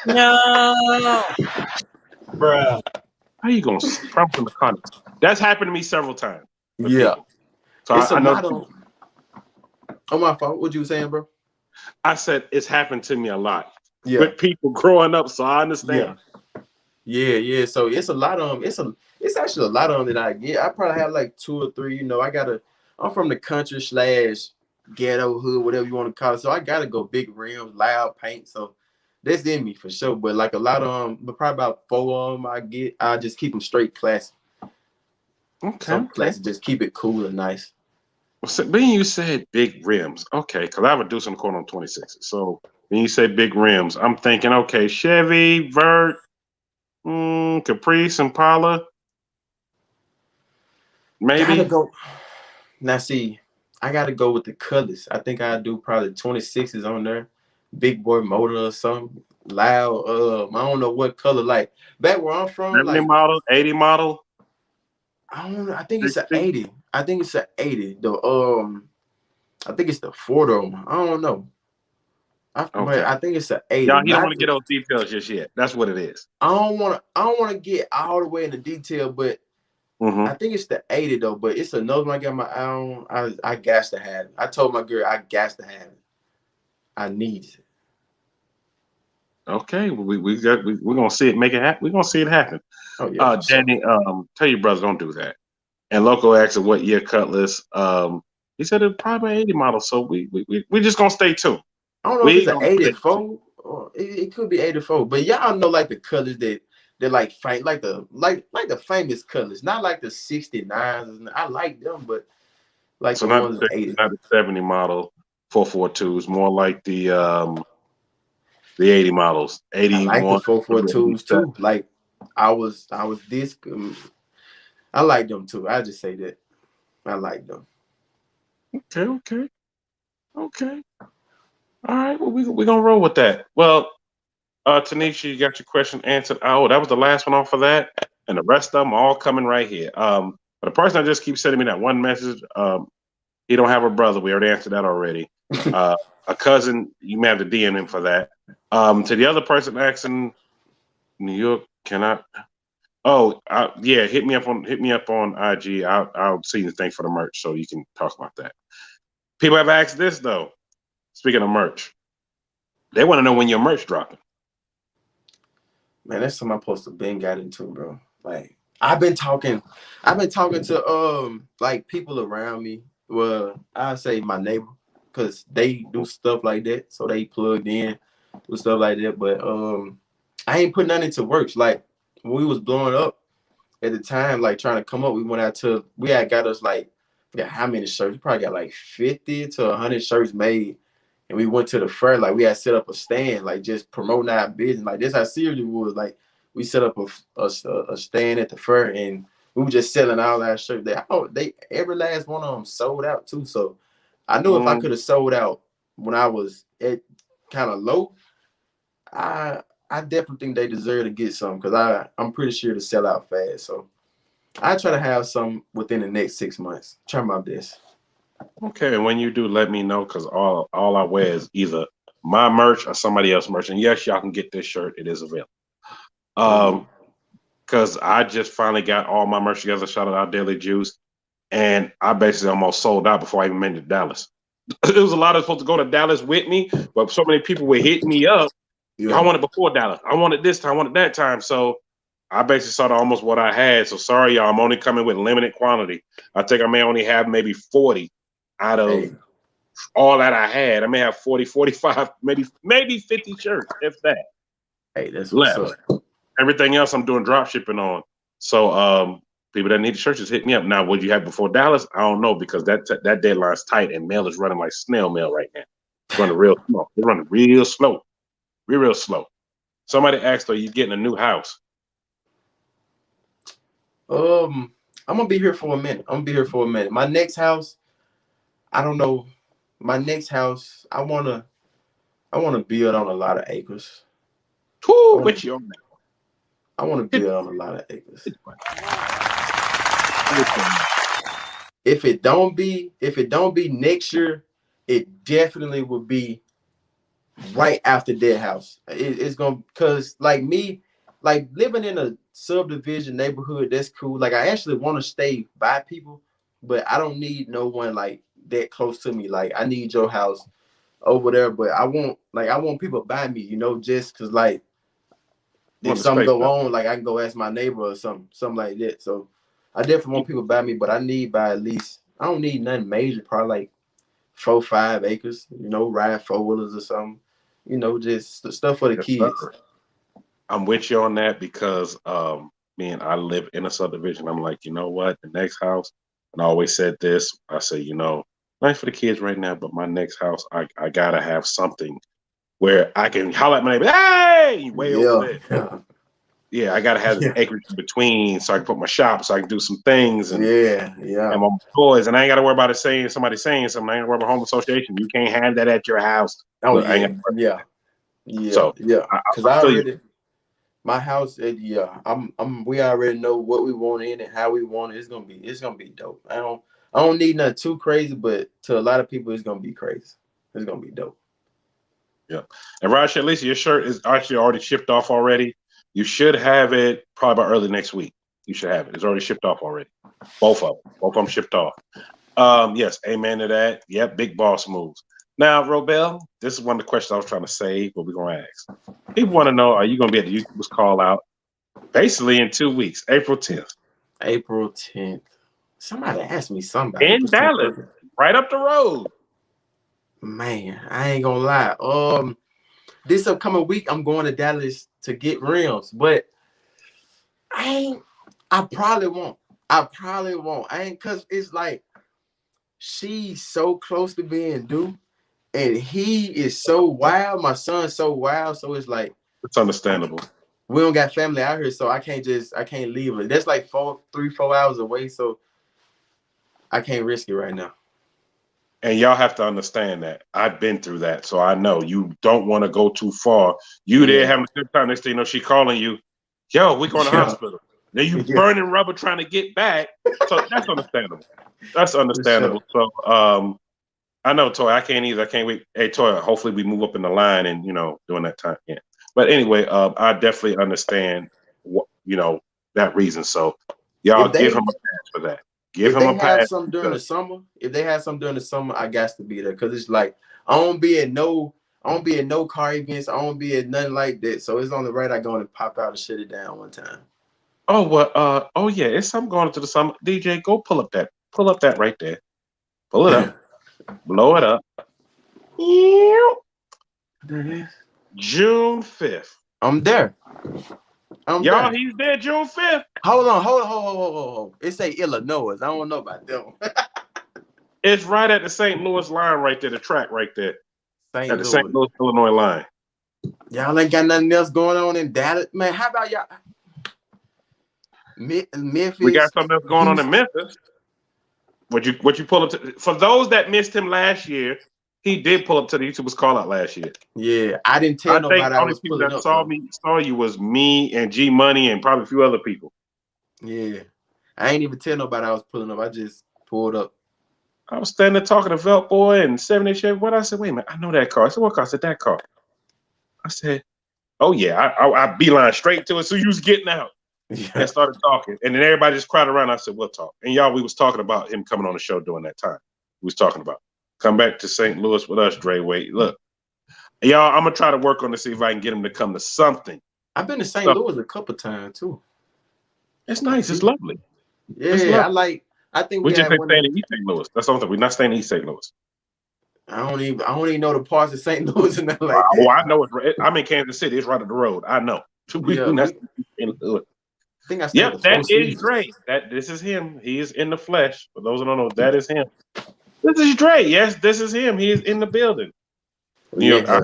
No. Bruh. How you gonna prompt in the comments? That's happened to me several times. Yeah. People. So I know. Oh, my fault. What you saying, bro? I said it's happened to me a lot. Yeah. With people growing up, so I understand. Yeah. So it's a lot of them. It's actually a lot of them that I get. I probably have like 2 or 3. I'm from the country / ghetto hood, whatever you want to call it. So I gotta go big rims, loud paint. So that's in me for sure. But like a lot of them, but probably about 4 of them I just keep them straight classy. Okay. Classy, just keep it cool and nice. So when you said big rims, okay, because I would do some corn on 26. So when you say big rims, I'm thinking, okay, Chevy, Vert, Caprice, Impala, maybe. Gotta go. Now see, I gotta go with the colors. I think I do probably 26s on there, big boy motor or something, loud. I don't know what color. Like back where I'm from, 70 like model, 80 model. I don't know. I think it's an 80. I think it's an 80. I think it's the 4-door. I don't know. But I think it's an 80. Y'all, you don't want to get those details just yet. That's what it is. I don't want to get all the way into detail, but I think it's the 80 though. But it's another one I got my eye on. I got to have it. I told my girl I got to have it. I need it. Okay, we're gonna see it make it happen. We're gonna see it happen. Oh yeah, Danny, tell your brother don't do that. And Loco asked him what year Cutlass. He said it's probably 80 model. So we just gonna stay tuned. I don't know if it's an 84 or it could be 84. But y'all know like the colors that they're like the famous colors, not like the 69s. I like them, but like so the ones 80. Not the 70 model 442s, more like the 80 models. 81. I like the 442s too. Like I was this. I like them too. I just say that I like them. Okay. All right. Well, we're gonna roll with that. Well, Tanisha, you got your question answered. Oh, that was the last one off of that, and the rest of them all coming right here. But the person that just keeps sending me that one message, he don't have a brother. We already answered that already. a cousin, you may have to DM him for that. To the other person asking, New York, can I? Oh, yeah, hit me up on IG. I'll see the thing for the merch so you can talk about that. People have asked this though. Speaking of merch, they want to know when your merch dropping. Man, that's something I'm supposed to been got into, bro. Like I've been talking to like people around me. Well, I say my neighbor, because they do stuff like that, so they plugged in with stuff like that. But I ain't put nothing into works. Like when we was blowing up at the time, like trying to come up, we had got us like, I forgot how many shirts. We probably got like 50 to 100 shirts made. And we went to the fair, like we had set up a stand, like just promoting our business. Like this how serious it was. Like we set up a stand at the fair, and we were just selling all our shirts. They every last one of them sold out too. So I knew if I could have sold out when I was at kind of low, I definitely think they deserve to get some, because I'm pretty sure to sell out fast. So I try to have some within the next 6 months. Try my best. Okay, and when you do, let me know, because all I wear is either my merch or somebody else's merch. And yes, y'all can get this shirt; it is available. Because I just finally got all my merch together. Shout out our Daily Juice, and I basically almost sold out before I even made it to Dallas. There was a lot of supposed to go to Dallas with me, but so many people were hitting me up. Yeah. I want it before Dallas. I want it this time. I want it that time. So I basically sold almost what I had. So sorry, y'all. I'm only coming with limited quantity. I think I may only have maybe 40 out of all that I had. I may have 40, 45, maybe 50 shirts, if that. Hey, that's left. what's up. Everything else I'm doing drop shipping on. So people that need the shirts just hit me up. Now, what you have before Dallas? I don't know, because that deadline's tight and mail is running like snail mail right now. It's running real slow. They're running real slow. Real slow. Somebody asked, are you getting a new house? I'm gonna be here for a minute. My next house, I don't know. My next house, I wanna build on a lot of acres. Who with you on that? I wanna build on a lot of acres. If it don't be next year, it definitely will be right after that house. It's gonna, cause like me, like living in a subdivision neighborhood, that's cool. Like I actually want to stay by people, but I don't need no one like that close to me. Like I need your house over there, but I want people by me, just cause like if something go on, like I can go ask my neighbor or something like that. So I definitely want people by me, but I need by at least, I don't need nothing major, probably like 4-5 acres, ride 4-wheelers or something, just stuff for the kids. I'm with you on that, because man, I live in a subdivision. I'm like, you know what? The next house, and I always said this, I say, nice for the kids right now, but my next house, I gotta have something where I can holler at my neighbor, hey, way over there. Yeah, I gotta have this acreage in between, so I can put my shop, so I can do some things, and and my toys, and I ain't gotta worry about somebody saying something. I ain't gotta worry about home association. You can't have that at your house. Oh, Look, So because I already, my house, we already know what we want in it, how we want it. It's gonna be dope. I don't need nothing too crazy, but to a lot of people, it's gonna be crazy. It's gonna be dope. Yeah, and Raj, at least your shirt is actually already shipped off already. You should have it probably by early next week. You should have it. It's already shipped off already. Both of them shipped off. Yes, amen to that. Yep, big boss moves. Now, Robel, this is one of the questions I was trying to save, but we're gonna ask. People want to know: are you gonna be at the YouTubers Callout basically in 2 weeks, April 10th? April 10th. Somebody asked me something In Dallas, right up the road. Man, I ain't gonna lie. This upcoming week, I'm going to Dallas to get rims, but I probably won't. I ain't, cause it's like she's so close to being due, and he is so wild. My son's so wild, so it's like it's understandable. We don't got family out here, so I can't leave her. That's like 4 hours away, so I can't risk it right now. And y'all have to understand that. I've been through that, so I know you don't want to go too far. You there having a good time. Next thing you know, she calling you, yo, we going to the hospital. Then you burning rubber trying to get back. So that's understandable. That's understandable. So I know, Toy. I can't either. I can't wait. Hey, Toy. Hopefully, we move up in the line and during that time. Yeah. But anyway, I definitely understand what that reason. So y'all give him a pass for that. Give him a pass. Have some during the summer, if they have some during the summer, I got to be there because it's like I don't be at no car events. I don't be at nothing like that. So it's on the right. I go and pop out and shut it down one time. Oh well. Oh yeah. It's something going into the summer. DJ, go pull up that right there. Pull it up. Blow it up. June 5th. I'm there. Y'all, he's there June 5th. Hold on. It say Illinois. I don't know about them. It's right at the St. Louis line right there, the track right there. St. At the St. Louis, Illinois line. Y'all ain't got nothing else going on in Dallas. Man, how about y'all? Memphis. We got something else going on in Memphis. What you pull up to? For those that missed him last year, he did pull up to the YouTubers Callout last year. Yeah, I didn't tell nobody. I was people that saw you was me and G Money and probably a few other people. Yeah, I ain't even tell nobody I was pulling up. I just pulled up. I was standing there talking to Velt Boy and 78 Chevy. What I said, wait a minute, I know that car. I said, what car? I said, that car. I said, oh yeah, I beeline straight to it. So you was getting out. Yeah. And started talking, and then everybody just crowded around. I said, "We'll talk." And y'all, we was talking about him coming on the show during that time. We was talking about come back to St. Louis with us, Dre Way. Look, y'all, I'm gonna try to work on to see if I can get him to come to something. I've been to St. Louis a couple times too. It's nice. It's lovely. Yeah, it's lovely. I think we just ain't staying in East St. Louis. That's the only thing. We're not staying in East St. Louis. I don't even know the parts of St. Louis and nothing like that. Oh, I know it. I'm in Kansas City. It's right up the road. I know. Yep, that is Dre. This is him. He is in the flesh. For those who don't know, that is him. This is Dre. Yes, this is him. He is in the building. I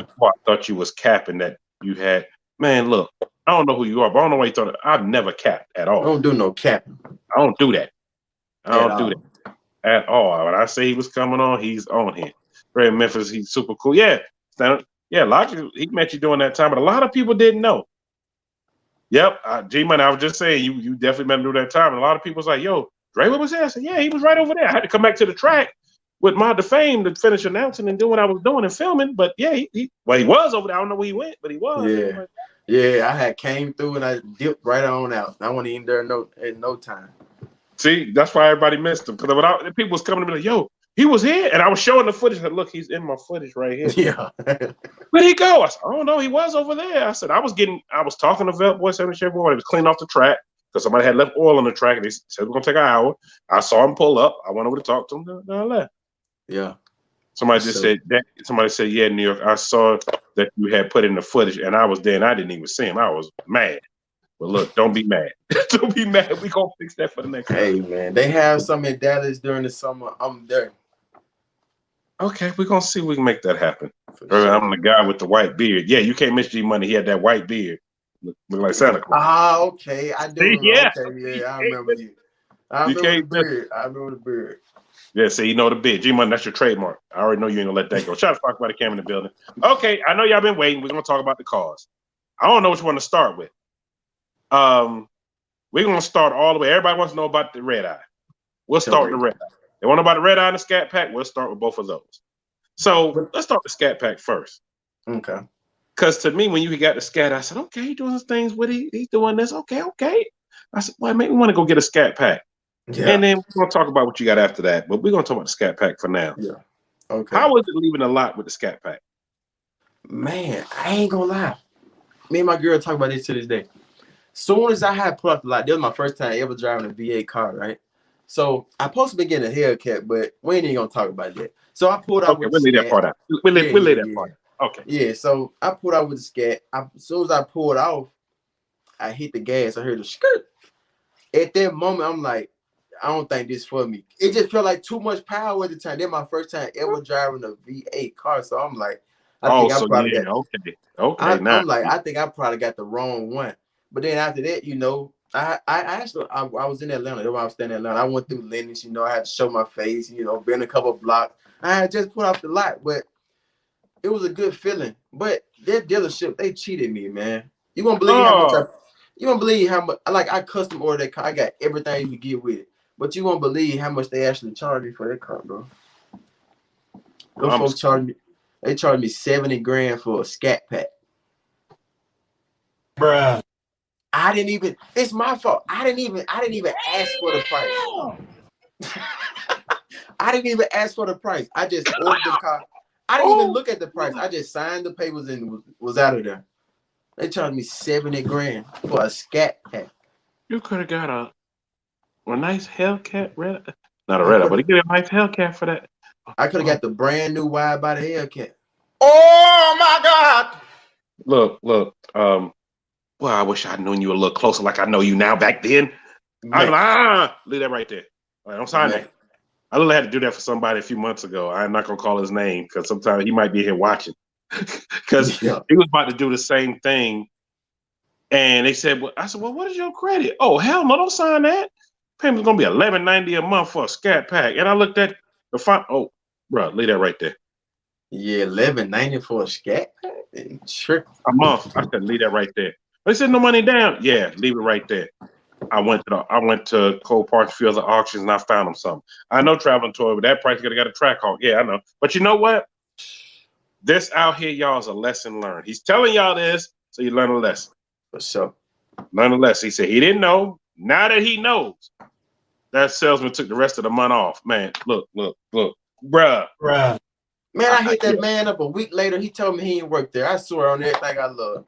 thought you was capping that you had. Man, look, I don't know who you are, but I don't know why you thought it. I've never capped at all. I don't do no capping. I don't do that. I don't do that at all. When I say he was coming on, he's on here. Dre in Memphis, he's super cool. Yeah, Logic, he met you during that time, but a lot of people didn't know. Yep, G-Money, I was just saying, you definitely met him during that time. And a lot of people was like, yo, Dre was there? I said, yeah, he was right over there. I had to come back to the track with my Fame to finish announcing and doing what I was doing and filming. But yeah, he was over there. I don't know where he went, but he was. Yeah, I had came through and I dipped right on out. I wasn't even there in no time. See, that's why everybody missed him. Because people was coming to me like, yo, he was here. And I was showing the footage. Like, look, he's in my footage right here. Yeah. Where'd he go? I said, I don't know. He was over there. I said, I was talking to Velt Boy, 70 Chevy Boy. He was cleaning off the track because somebody had left oil on the track. And they said, we're going to take an hour. I saw him pull up. I went over to talk to him. Then I left. Yeah. Somebody said, yeah, New York, I saw that you had put in the footage. And I was there and I didn't even see him. I was mad. But look, don't be mad. Don't be mad. We're going to fix that for the next time. Hey, man, they have some in Dallas during the summer. I'm there. Okay, we're going to see if we can make that happen. Sure. I'm the guy with the white beard. Yeah, you can't miss G-Money. He had that white beard. Look like Santa Claus. Ah, okay. I do. Yeah. Okay, yeah, I remember you. I remember the beard. Yeah, see, you know the beard. G-Money, that's your trademark. I already know you ain't going to let that go. Shout out to Fox by the camera in the building. Okay, I know y'all been waiting. We're going to talk about the cars. I don't know which one to start with. We're going to start all the way. Everybody wants to know about the red eye. We'll start with the red eye. They want to know about the red eye and the Scat Pack. We'll start with both of those. So let's start with Scat Pack first. Okay. Because to me, when you got the Scat, I said, okay, he's doing his things with it. He's doing this. Okay. I said, well, maybe we want to go get a Scat Pack. Yeah. And then we're going to talk about what you got after that. But we're going to talk about the Scat Pack for now. Yeah. Okay. How was it leaving a lot with the Scat Pack? Man, I ain't going to lie. Me and my girl talk about this to this day. Soon as I had put up the lot, this was my first time ever driving a V8 car, right? So I supposed to be getting a Hellcat, but we ain't even gonna talk about that. So I pulled out. Okay, we'll leave that part out. We'll leave that part out. Okay. Yeah, so I pulled out with the Scat. As soon as I pulled off, I hit the gas. I heard the skirt. At that moment, I'm like, I don't think this for me. It just felt like too much power at the time. Then my first time ever driving a V8 car, so I'm like, I think I probably got the wrong one. But then after that, I was in Atlanta. That's why I was staying in Atlanta. I went through Lennox, I had to show my face, been a couple of blocks. I had just put off the lot, but it was a good feeling. But that dealership, they cheated me, man. You won't believe how much like I custom ordered that car. I got everything you could get with it. But you won't believe how much they actually charged me for that car, bro. Those folks charged me. They charged me 70 grand for a scat pack. Bruh. I didn't even. It's my fault. I didn't even ask for the price. I didn't even ask for the price. I just ordered the car. I didn't even look at the price. I just signed the papers and was out of there. They charged me 70 grand for a scat pack. You could have got a nice Hellcat red. Not a red, but you get a nice Hellcat for that. I could have got the brand new wide by the Hellcat. Oh my God. Look. Well, I wish I'd known you a little closer, like I know you now. Back then, I'm like, leave that right there. All right, don't sign that. I literally had to do that for somebody a few months ago. I'm not gonna call his name because sometimes he might be here watching. Because he was about to do the same thing, and they said, "Well," I said, "Well, what is your credit?" Oh, hell no, don't sign that. Payment's gonna be $11.90 a month for a scat pack. And I looked at the font. Oh, bro, leave that right there. Yeah, $11.90 for a scat pack. A month. I said, leave that right there. They said no money down. Yeah, leave it right there. I went to Cole Park Fields of Auctions and I found them something. I know traveling toy, but that price could have got a track hawk. Yeah, I know. But you know what? This out here, y'all, is a lesson learned. He's telling y'all this, so you learn a lesson. For sure. Learn a lesson. He said he didn't know. Now that he knows, that salesman took the rest of the month off. Man, look, bruh. Man, I hit that man up a week later. He told me he ain't work there. I swear on everything I love.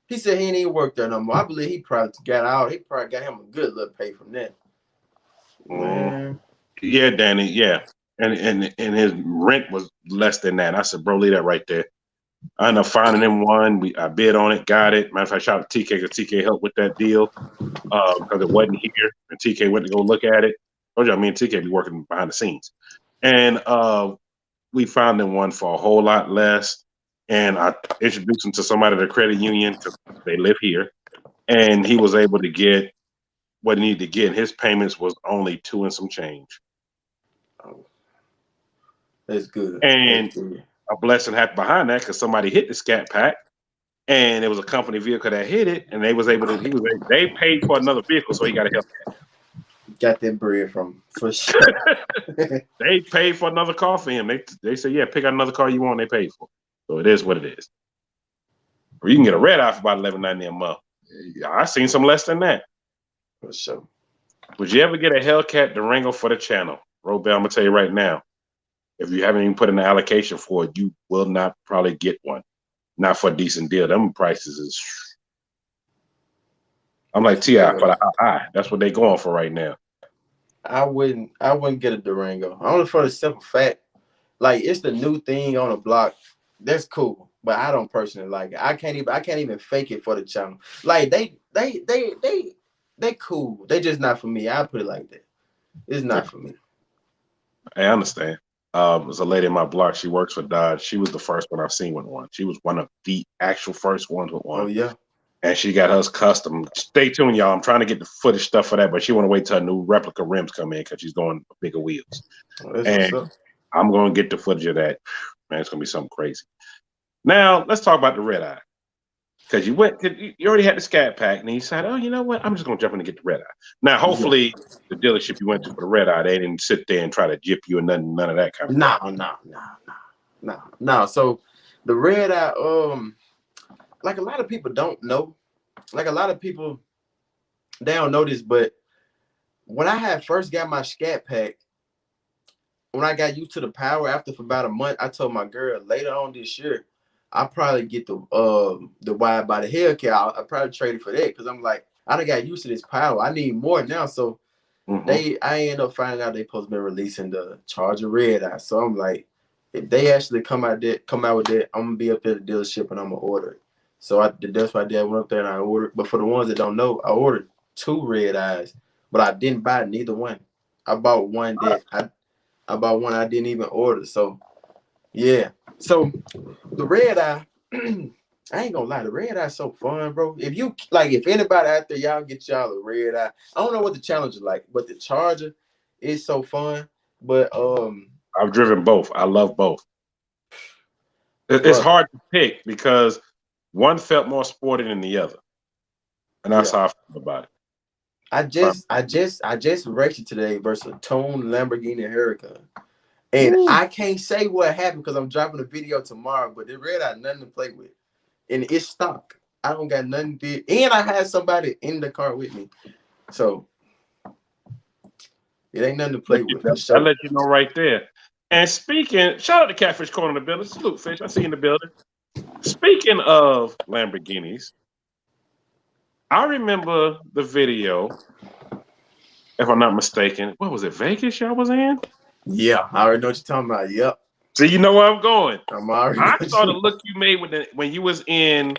He said he ain't even work there no more. I believe he probably got out. He probably got him a good little pay from that. Man. Yeah, Danny. Yeah, and his rent was less than that. I said, bro, leave that right there. I ended up finding him one. I bid on it, got it. Matter of fact, shout out to TK because TK helped with that deal because it wasn't here, and TK went to go look at it. Told you, me and TK be working behind the scenes, and we found him one for a whole lot less. And I introduced him to somebody at the credit union because they live here, and he was able to get what he needed to get. And his payments was only $2 and some change. Oh, that's good. And that's good. A blessing happened behind that because somebody hit the scat pack, and it was a company vehicle that hit it, and they was able to. They paid for another vehicle, so he got a Hellcat. Got that bread from for sure. They paid for another car for him. They said, yeah, pick out another car you want. They paid for. So it is what it is. Or you can get a red eye for about $11.90 a month. I seen some less than that. For sure. Would you ever get a Hellcat Durango for the channel? Robel, I'm gonna tell you right now. If you haven't even put in an allocation for it, you will not probably get one. Not for a decent deal. Them prices is. I'm like T.I. for the high. That's what they going for right now. I wouldn't get a Durango. Only for the simple fact, like it's the new thing on the block. That's cool, but I don't personally like it. I can't even fake it for the channel. Like they cool. They just not for me. I put it like that. It's not for me. I understand. There's a lady in my block. She works for Dodge. She was the first one I've seen with one. She was one of the actual first ones with one. Oh yeah. And she got hers custom. Stay tuned, y'all. I'm trying to get the footage stuff for that, but she want to wait till new replica rims come in because she's going bigger wheels. And I'm going to get the footage of that. Man, it's going to be something crazy. Now, let's talk about the red eye. Because you already had the scat pack, and you said, oh, you know what? I'm just going to jump in and get the red eye. Now, hopefully, the dealership you went to for the red eye, they didn't sit there and try to jip you or none of that kind of stuff. No. So the red eye, like a lot of people don't know. Like a lot of people, they don't know this, but when I had first got my scat pack, when I got used to the power after for about a month, I told my girl later on this year, I'll probably get the wide by the Hellcat. I'll probably trade it for that because I'm like, I done got used to this power. I need more now. So I end up finding out they supposed to be releasing the Charger Red Eye. So I'm like, if they actually come out with that, I'm gonna be up there at the dealership and I'm gonna order it. So that's why I did. I went up there and I ordered. But for the ones that don't know, I ordered 2 red eyes, but I didn't buy neither one. I bought one that I bought one I didn't even order. So yeah. So the red eye, I ain't gonna lie, the red eye is so fun, bro. If anybody out there, y'all get y'all a red eye. I don't know what the challenge is like, but the Charger is so fun. But I've driven both. I love both. It's hard to pick because one felt more sporty than the other, and that's how I feel about it. I just raced it today versus a Tone Lamborghini Huracan, And Ooh. I can't say what happened because I'm dropping a video tomorrow, but the red eye nothing to play with. And it's stock. I don't got nothing to, and I had somebody in the car with me. So it ain't nothing to play with for sure. I'll let you know right there. And speaking, shout out to Catfish Corner in the building. Salute, Fish. I see you in the building. Speaking of Lamborghinis, I remember the video, if I'm not mistaken. What was it, Vegas y'all was in? Yeah, I already know what you're talking about. Yep. So you know where I'm going. I saw the look you made when you was in,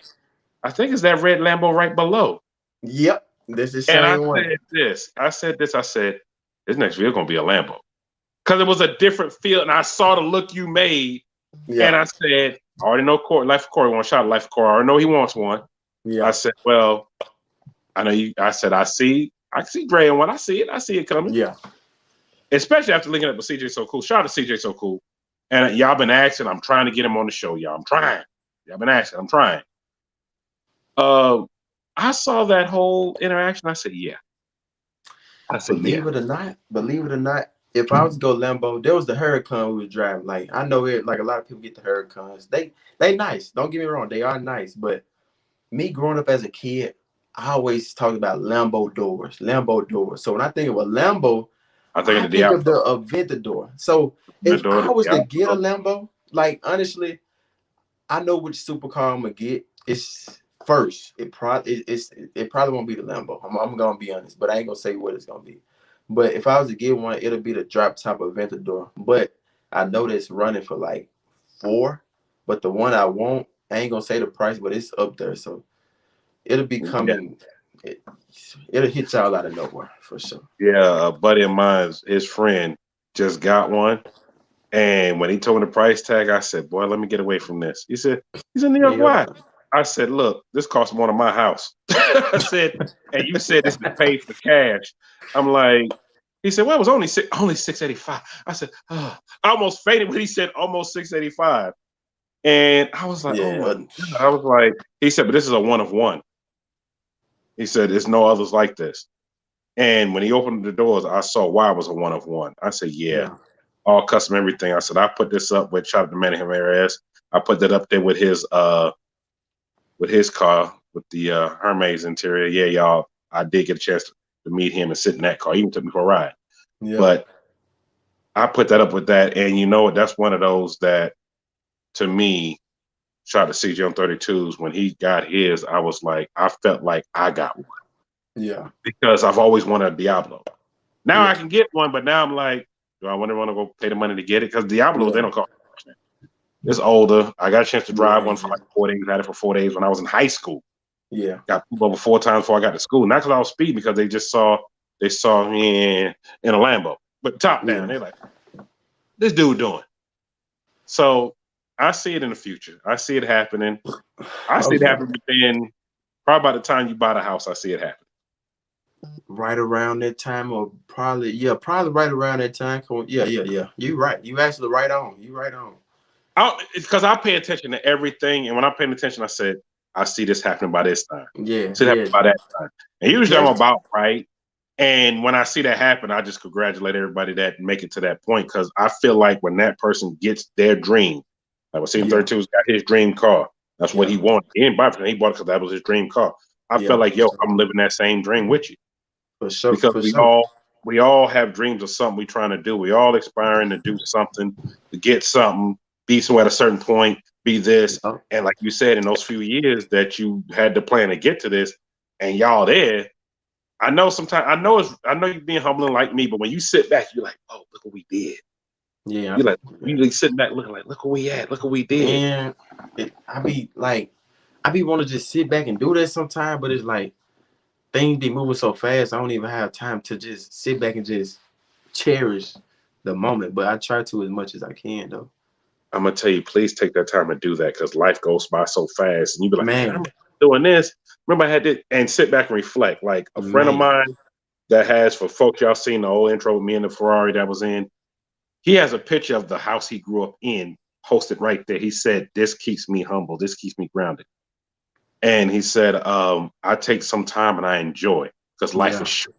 I think it's that red Lambo right below. Yep. This is the And same one. I said this next video gonna be a Lambo. Because it was a different feel, and I saw the look you made, and I said, I already know Corey, Life of Corey wants a shot, Life of Corey. I already know he wants one. Yeah. I said, well, I know you. I said, I see Dre in one. I see it coming. Yeah. Especially after linking up with CJ So Cool. Shout out to CJ So Cool. And y'all been asking, I'm trying to get him on the show, y'all. I'm trying. Y'all been asking, I'm trying. I saw that whole interaction. I said, yeah. Believe it or not, if I was to go Lambo, there was the Huracan we was driving. Like, I know it, like a lot of people get the Huracans. They nice. Don't get me wrong, they are nice. But me growing up as a kid, I always talked about Lambo doors. So when I think of a Lambo, I think of the Aventador. So if I was to get a Lambo, like honestly, I know which supercar I'm gonna get. It's first. It probably won't be the Lambo. I'm gonna be honest, but I ain't gonna say what it's gonna be. But if I was to get one, it'll be the drop top Aventador. But I know that's running for like 4. But the one I want, I ain't gonna say the price, but it's up there. So it'll be coming. Yeah. It'll hit y'all out of nowhere for sure. Yeah, a buddy of mine, his friend, just got one. And when he told me the price tag, I said, boy, let me get away from this. He said, he's in New York. Why? I said, look, this costs more than my house. I said, and you said this is paid for cash. I'm like, he said, well, it was only $685. I said, oh. I almost fainted when he said almost $685. And I was like, oh my God. I was like, he said, but this is a one of one. He said, there's no others like this. And when he opened the doors, I saw why it was a one of one. I said, yeah. All custom everything. I said, I put this up with shout out to Manny Jimenez. I put that up there with his car, with the Hermes interior. Yeah, y'all, I did get a chance to meet him and sit in that car. He even took me for a ride. Yeah. But I put that up with that. And you know what? That's one of those that, to me, shout out to CJ on 32s. When he got his, I was like, I felt like I got one. Yeah. Because I've always wanted a Diablo. Now I can get one, but now I'm like, do I want to go pay the money to get it? Because Diablos, they don't cost much. It's older. I got a chance to drive one for like 4 days. I had it for 4 days when I was in high school. Yeah. Got pulled over 4 times before I got to school. Not because I was speeding, because they saw me in a Lambo. But top down, they're like, this dude doing. So I see it in the future. I see it happening. I see it happening within probably by the time you buy the house, I see it happen. Right around that time, or probably right around that time. Yeah. You right. You actually right on. You right on. Because I pay attention to everything, and when I'm paying attention, I said, I see this happening by this time. Yeah. See it happening by that time. And usually I'm about right. And when I see that happen, I just congratulate everybody that make it to that point, because I feel like when that person gets their dream, like when C32's got his dream car, that's what he wanted. He didn't buy it, he bought it because that was his dream car. I felt like, yo, I'm living that same dream with you. For sure. Because we all have dreams of something we're trying to do. We all aspiring to do something, to get something, be somewhere at a certain point, be this. And like you said, in those few years that you had the plan to get to this, and y'all there, I know sometimes I know you're being humbling like me, but when you sit back, you're like, oh, look what we did. Yeah. You're like, you sitting back looking like, look what we had, look what we did. And I be want to just sit back and do that sometimes, but it's like things be moving so fast, I don't even have time to just sit back and just cherish the moment. But I try to as much as I can, though. I'm gonna tell you, please take that time to do that, because life goes by so fast, and you be like, man, I'm doing this. Remember I had this, and sit back and reflect. Like a friend of mine that has, for folks, y'all seen the old intro with me and the Ferrari that was in. He has a picture of the house he grew up in posted right there. He said, "This keeps me humble. This keeps me grounded." And he said, I take some time and I enjoy, because life is short.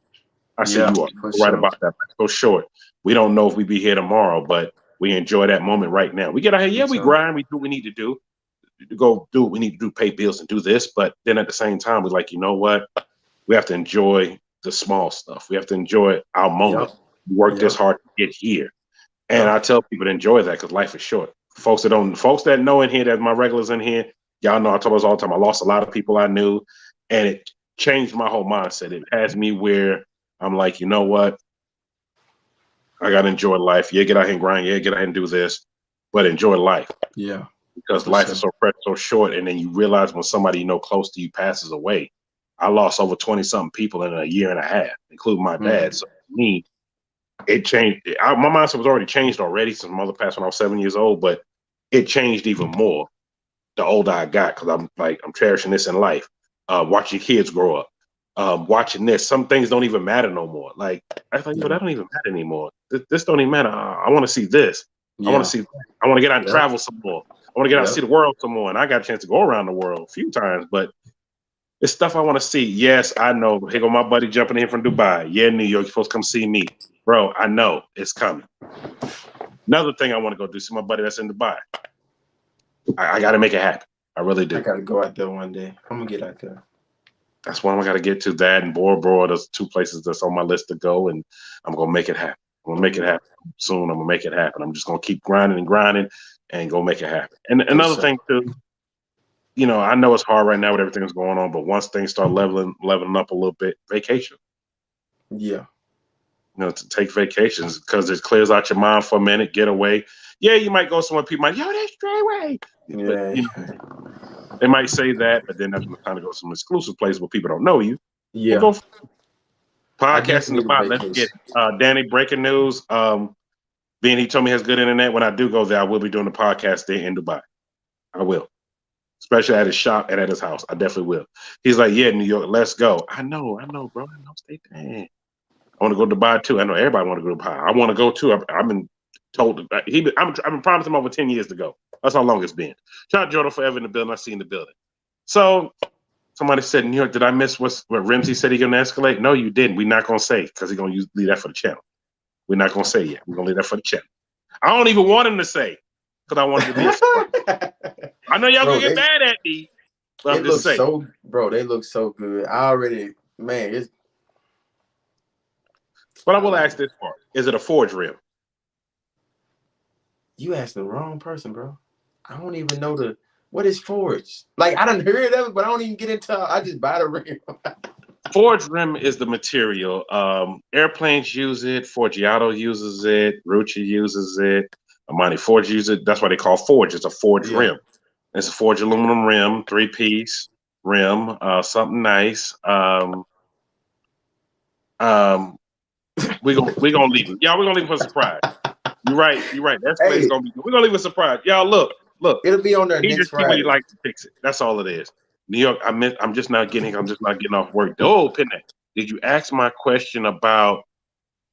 I said, you are right about that. Life's so short. We don't know if we be here tomorrow, but We enjoy that moment right now. We get out here, yeah, we grind, we do what we need to do, go do what we need to do, pay bills and do this. But then at the same time, we're like, you know what? We have to enjoy the small stuff. We have to enjoy our moment. We work this hard to get here. And I tell people to enjoy that because life is short. Folks that know in here, that my regulars in here, y'all know I talk about this all the time. I lost a lot of people I knew, and it changed my whole mindset. It has me where I'm like, you know what? I gotta enjoy life. Yeah, get out here and grind. Yeah, get out here and do this, but enjoy life. Yeah, because life is so precious, so short, and then you realize when somebody you know close to you passes away. I lost over 20-something people in a year and a half, including my dad. So for me, it changed. My mindset was already changed already since my mother passed when I was 7 years old, but it changed even more the older I got because I'm cherishing this in life. Watching kids grow up. Watching this, some things don't even matter no more. Like I thought, that don't even matter anymore. This don't even matter. I want to see this. I want to see. I want to get out and travel some more. I want to get out and see the world some more. And I got a chance to go around the world a few times, but it's stuff I want to see. Yes, I know. Here go my buddy jumping in from Dubai. Yeah, New York, you're supposed to come see me, bro. I know it's coming. Another thing I want to go do, see my buddy that's in Dubai. I got to make it happen. I really do. I got to go out there one day. I'm gonna get out there. That's one I got to get to. That and Bora Bora. There's 2 places that's on my list to go, and I'm gonna make it happen. I'm gonna make it happen soon. I'm gonna make it happen. I'm just gonna keep grinding and go make it happen. And another thing too, you know, I know it's hard right now with everything that's going on, but once things start leveling up a little bit, vacation. Yeah. You know, to take vacations because it clears out your mind for a minute, get away. Yeah, you might go somewhere, people might, yo, that's Dre Way. Yeah. But, you know, they might say that, but then that's when it's time to go to some exclusive place where people don't know you. Yeah. We'll go podcasting about. Let's get Danny, breaking news. Being he told me he has good internet. When I do go there, I will be doing the podcast there in Dubai. I will. Especially at his shop and at his house. I definitely will. He's like, yeah, New York, let's go. I know, bro. I know, stay dang. I want to go to Dubai too. I know everybody want to go to Dubai. I want to go too. I've been told. I've been promising him over 10 years to go. That's how long it's been. Shout out Jordan forever in the building. I see in the building. So somebody said, New York, did I miss what Ramsey said he gonna escalate? No, you didn't. We're not gonna say because he's gonna leave that for the channel. We're not gonna say yet. We're gonna leave that for the channel. I don't even want him to say because I want him to be a surprise. I know y'all gonna get mad at me. But I'm just saying. They look so good. I already, man, it's. But I will ask this part: is it a forged rim? You asked the wrong person, bro. I don't even know what is forged. Like I done heard of it, but I don't even get into. I just buy the rim. Forged rim is the material. Airplanes use it. Forgiato uses it. Rucci uses it. Amani Forge uses it. That's why they call forge. It's a forged rim. It's a forged aluminum rim, 3-piece rim. Something nice. We gonna leave it. Y'all, we're gonna leave it for a surprise. You're right. That's gonna be. We're gonna leave it a surprise. Y'all, look. It'll be on there he next just Friday. He like to fix it. That's all it is. New York. I'm just not getting off work. Oh, Pinay, did you ask my question about?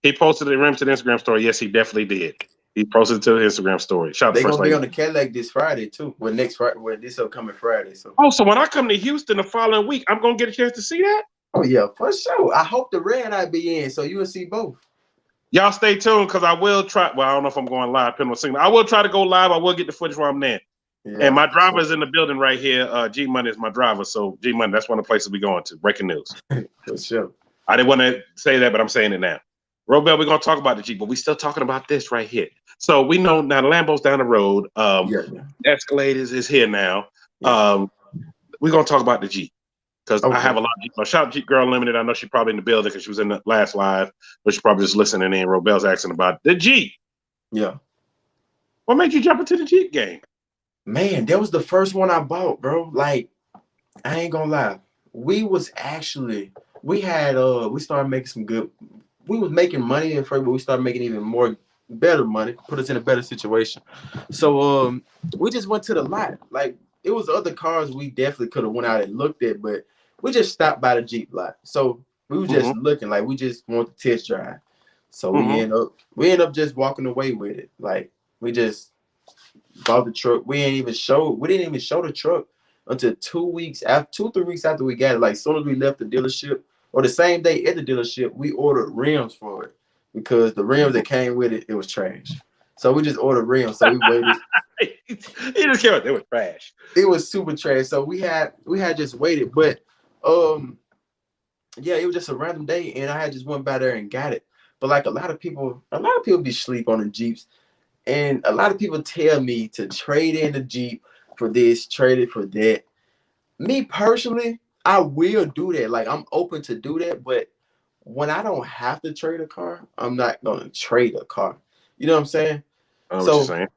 He posted the rim to the Instagram story. Yes, he definitely did. He posted it to the Instagram story. Shout out to They're First gonna be Lady. on the Cadillac this Friday too. Next Friday, this upcoming Friday. So. Oh, so when I come to Houston the following week, I'm gonna get a chance to see that. Oh yeah, for sure. I hope the red eye be in, so you will see both. Y'all stay tuned because I will try. Well, I don't know if I'm going live. Depending on signal. I will try to go live. I will get the footage while I'm there. Yeah, and my driver is in the building right here. G Money is my driver. So G Money, that's one of the places we're going to. Breaking news. For sure. I didn't want to say that, but I'm saying it now. Robel, we're gonna talk about the Jeep, but we still talking about this right here. So we know now the Lambo's down the road. Escalade is here now. Yeah. We're gonna talk about the Jeep. Because I have a lot of Jeep. Shout out Jeep Girl Limited. I know she's probably in the building because she was in the last live, but she's probably just listening in. Robel's asking about the Jeep. Yeah. What made you jump into the Jeep game? Man, that was the first one I bought, bro. Like, I ain't gonna lie. We started making some good. We was making money at first, but we started making even better money, put us in a better situation. So we just went to the lot. Like, it was other cars we definitely could have went out and looked at, but we just stopped by the Jeep lot. So we were just looking, like we just want to test drive. So we end up just walking away with it. Like, we just bought the truck. We didn't even show the truck until 2 weeks after 2-3 weeks after we got it. Like, as soon as we left the dealership, or the same day at the dealership, we ordered rims for it because the rims that came with it was trash. So we just ordered rims. So we waited. He just came out. They were trash. It was super trash. So we had just waited, but yeah, it was just a random day, and I had just went by there and got it. But like a lot of people be sleep on the Jeeps, and a lot of people tell me to trade in the Jeep for this, trade it for that. Me personally, I will do that. Like I'm open to do that, but when I don't have to trade a car, I'm not gonna trade a car. You know what I'm saying? I know what you're saying.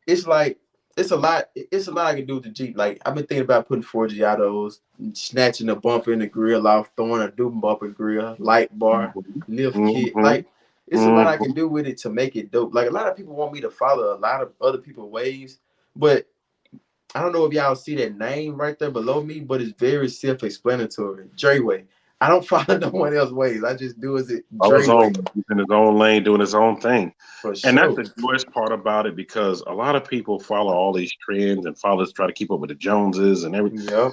It's like it's a lot I can do with the Jeep. Like I've been thinking about putting 4 Giottos, snatching the bumper and the grill off, throwing a new bumper grill, light bar, lift kit. Like it's a lot I can do with it to make it dope. Like a lot of people want me to follow a lot of other people's ways, but I don't know if y'all see that name right there below me, but it's very self-explanatory. Dre Way. I don't follow no one else's ways. I just do as it Dre Way. He's in his own lane, doing his own thing. For sure. And that's the worst part about it, because a lot of people follow all these trends and try to keep up with the Joneses and everything. Yep.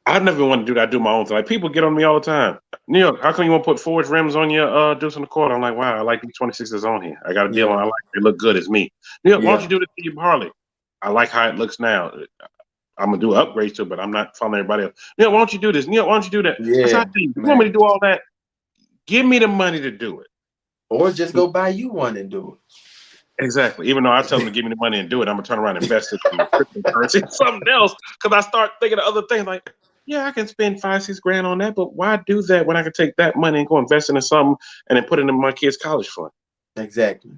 I never want to do that. I do my own thing. Like people get on me all the time. New York, how come you want to put forged rims on your Deuce in the Court? I'm like, wow, I like these 26s on here. I got a deal on. I like they look good as me. New York, why don't you do this to your Harley? I like how it looks now. I'm gonna do upgrades to it, but I'm not following everybody else. New York, why don't you do this? New York, why don't you do that? Yeah. You want me to do all that? Give me the money to do it. Or just go buy you one and do it. Exactly. Even though I tell them to give me the money and do it, I'm gonna turn around and invest it in cryptocurrency, something else, because I start thinking of other things like, yeah, I can spend $5-6 grand on that, but why do that when I can take that money and go invest in something and then put it in my kids' college fund? Exactly.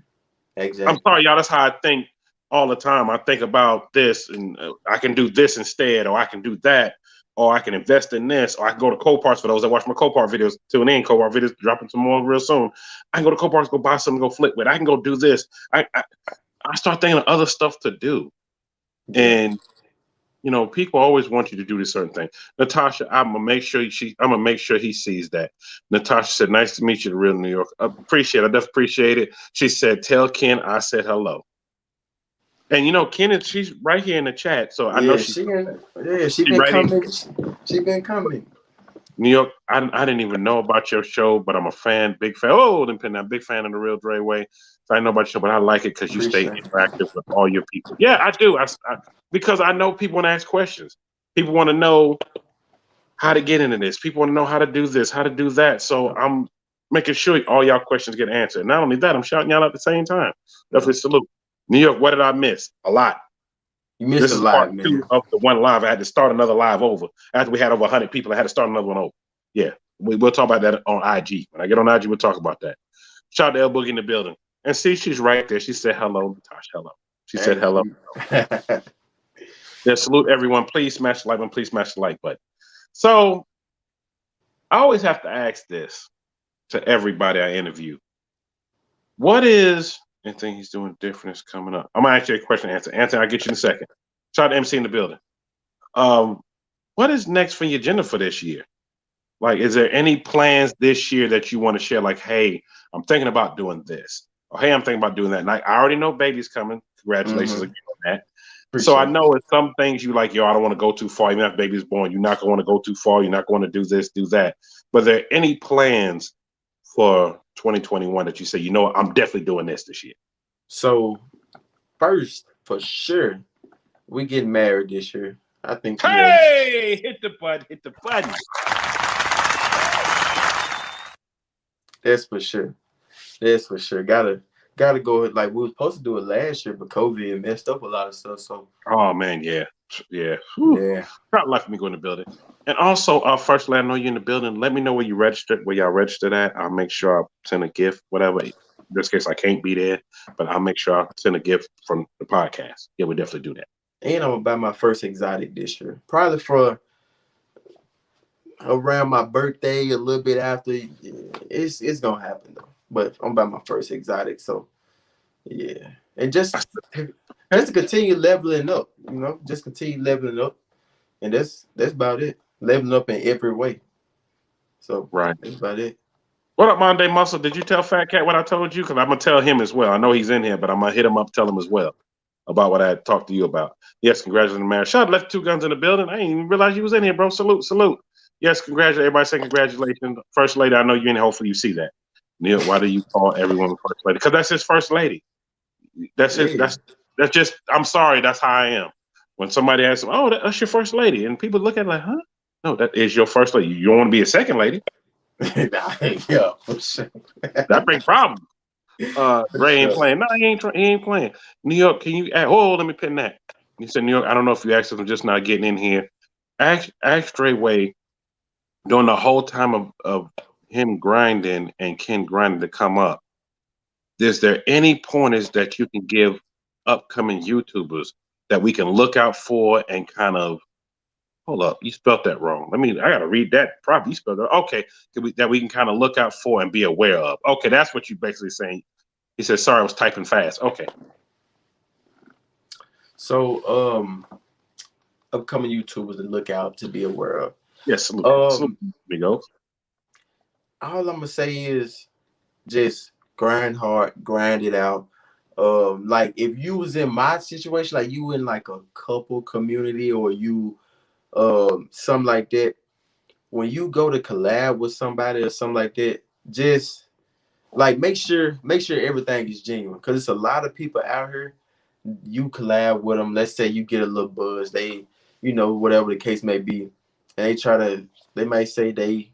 I'm sorry, y'all. That's how I think all the time. I think about this, and I can do this instead, or I can do that, or I can invest in this, or I can go to Coparts for those that watch my Copart videos. Tune in, Copart videos dropping some more real soon. I can go to Coparts, go buy something, go flip with. I can go do this. I start thinking of other stuff to do, and you know, people always want you to do this certain thing. Natasha, I'm gonna make sure he sees that. Natasha said, "Nice to meet you, the real New York." I definitely appreciate it. She said, "Tell Ken I said hello." And you know, Ken, she's right here in the chat, so I know she been coming. She been coming. New York, I didn't even know about your show, but I'm a fan, big fan. Oh, then pin that big fan of the Real Dre Way. So I know about your show, but I like it because you stay interactive with all your people. Yeah, I do. Because I know people want to ask questions. People want to know how to get into this. People want to know how to do this, how to do that. So I'm making sure all y'all questions get answered. Not only that, I'm shouting y'all at the same time. Definitely salute. New York, what did I miss? A lot. You missed this a is lot, part man. 2 of the one live. I had to start another live over. After we had over 100 people, I had to start another one over. Yeah, we'll talk about that on IG. When I get on IG, we'll talk about that. Shout out to L Boogie in the building. And see, she's right there. She said hello, Natasha. Hello. She said hello. Yeah, salute everyone. Please smash the like button. Please smash the like button. So I always have to ask this to everybody I interview. What is anything he's doing different is coming up? I'm gonna ask you a question, Anthony. Anthony, I'll get you in a second. Shout out to MC in the building. What is next for your agenda for this year? Like, is there any plans this year that you want to share? Like, hey, I'm thinking about doing this. Or hey, I'm thinking about doing that. And I already know baby's coming. Congratulations again on that. So I know it's some things you like, yo, I don't want to go too far. Even if baby's born, you're not going to want to go too far. You're not going to do this, do that. But are there any plans for 2021 that you say, you know what, I'm definitely doing this year? So first, for sure, we getting married this year. I think. Hey, hit the button, hit the button. That's for sure. That's for sure. Gotta go. Like we were supposed to do it last year, but COVID messed up a lot of stuff. So. Oh man, yeah. Yeah. Not lucky me go in the building. And also, first, let I know you're in the building. Let me know where you registered, where y'all registered at. I'll make sure I send a gift, whatever. In this case, I can't be there, but I'll make sure I send a gift from the podcast. Yeah, we'll definitely do that. And I'm gonna buy my first exotic this year, probably for around my birthday, a little bit after. It's gonna happen though. But I'm gonna buy my first exotic, so yeah, and just to continue leveling up, you know, just continue leveling up, and that's about it. Leveling up in every way. So right, that's about it. What up, Monday Muscle? Did you tell Fat Cat what I told you? Because I'm gonna tell him as well. I know he's in here, but I'm gonna hit him up, tell him as well about what I talked to you about. Yes, congratulations on the marriage. Shout out, left 2 guns in the building. I didn't even realize you was in here, bro. Salute. Yes, congratulations. Everybody say congratulations. First lady, I know you're in here. Hopefully you see that. Neil, why do you call everyone first lady? Because that's his first lady. That's it. Yeah. That's just. I'm sorry. That's how I am. When somebody asks, "Oh, that's your first lady," and people look at it like, "Huh? No, that is your first lady. You don't want to be a second lady. Yeah, for sure. That bring problems." For Dre ain't sure. playing. No, he ain't playing. New York, can you? Oh, let me pin that. He said, New York. I don't know if you asked him just now getting in here. Ask Dre Way during the whole time of him grinding and Ken grinding to come up. Is there any pointers that you can give upcoming YouTubers that we can look out for and kind of hold up? You spelled that wrong. I gotta read that. Probably you spelled it. Okay, that we can kind of look out for and be aware of. Okay, that's what you basically saying. He said, "Sorry, I was typing fast." Okay. So, upcoming YouTubers to look out to be aware of. Yes, salute, amigos. All I'm gonna say is just grind hard, grind it out. Like if you was in my situation, like you in like a couple community or you something like that, when you go to collab with somebody or something like that, just like make sure everything is genuine, because it's a lot of people out here. You collab with them, let's say you get a little buzz, they, whatever the case may be, and they might say they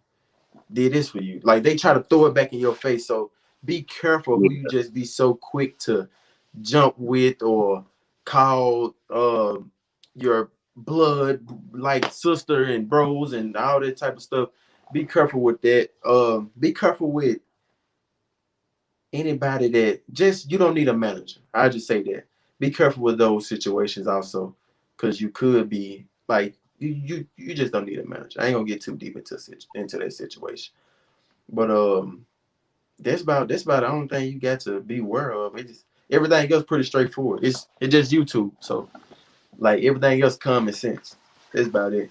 did this for you, like they try to throw it back in your face. So be careful who you just be so quick to jump with or call your blood like sister and bros and all that type of stuff. Be careful with that. Be careful with anybody that just, you don't need a manager. I just say that. Be careful with those situations also, because you could be like you just don't need a manager. I ain't gonna get too deep into that situation, but that's about the only thing you got to be aware of. It just, everything else pretty straightforward. It's just YouTube, so like everything else common sense. That's about it.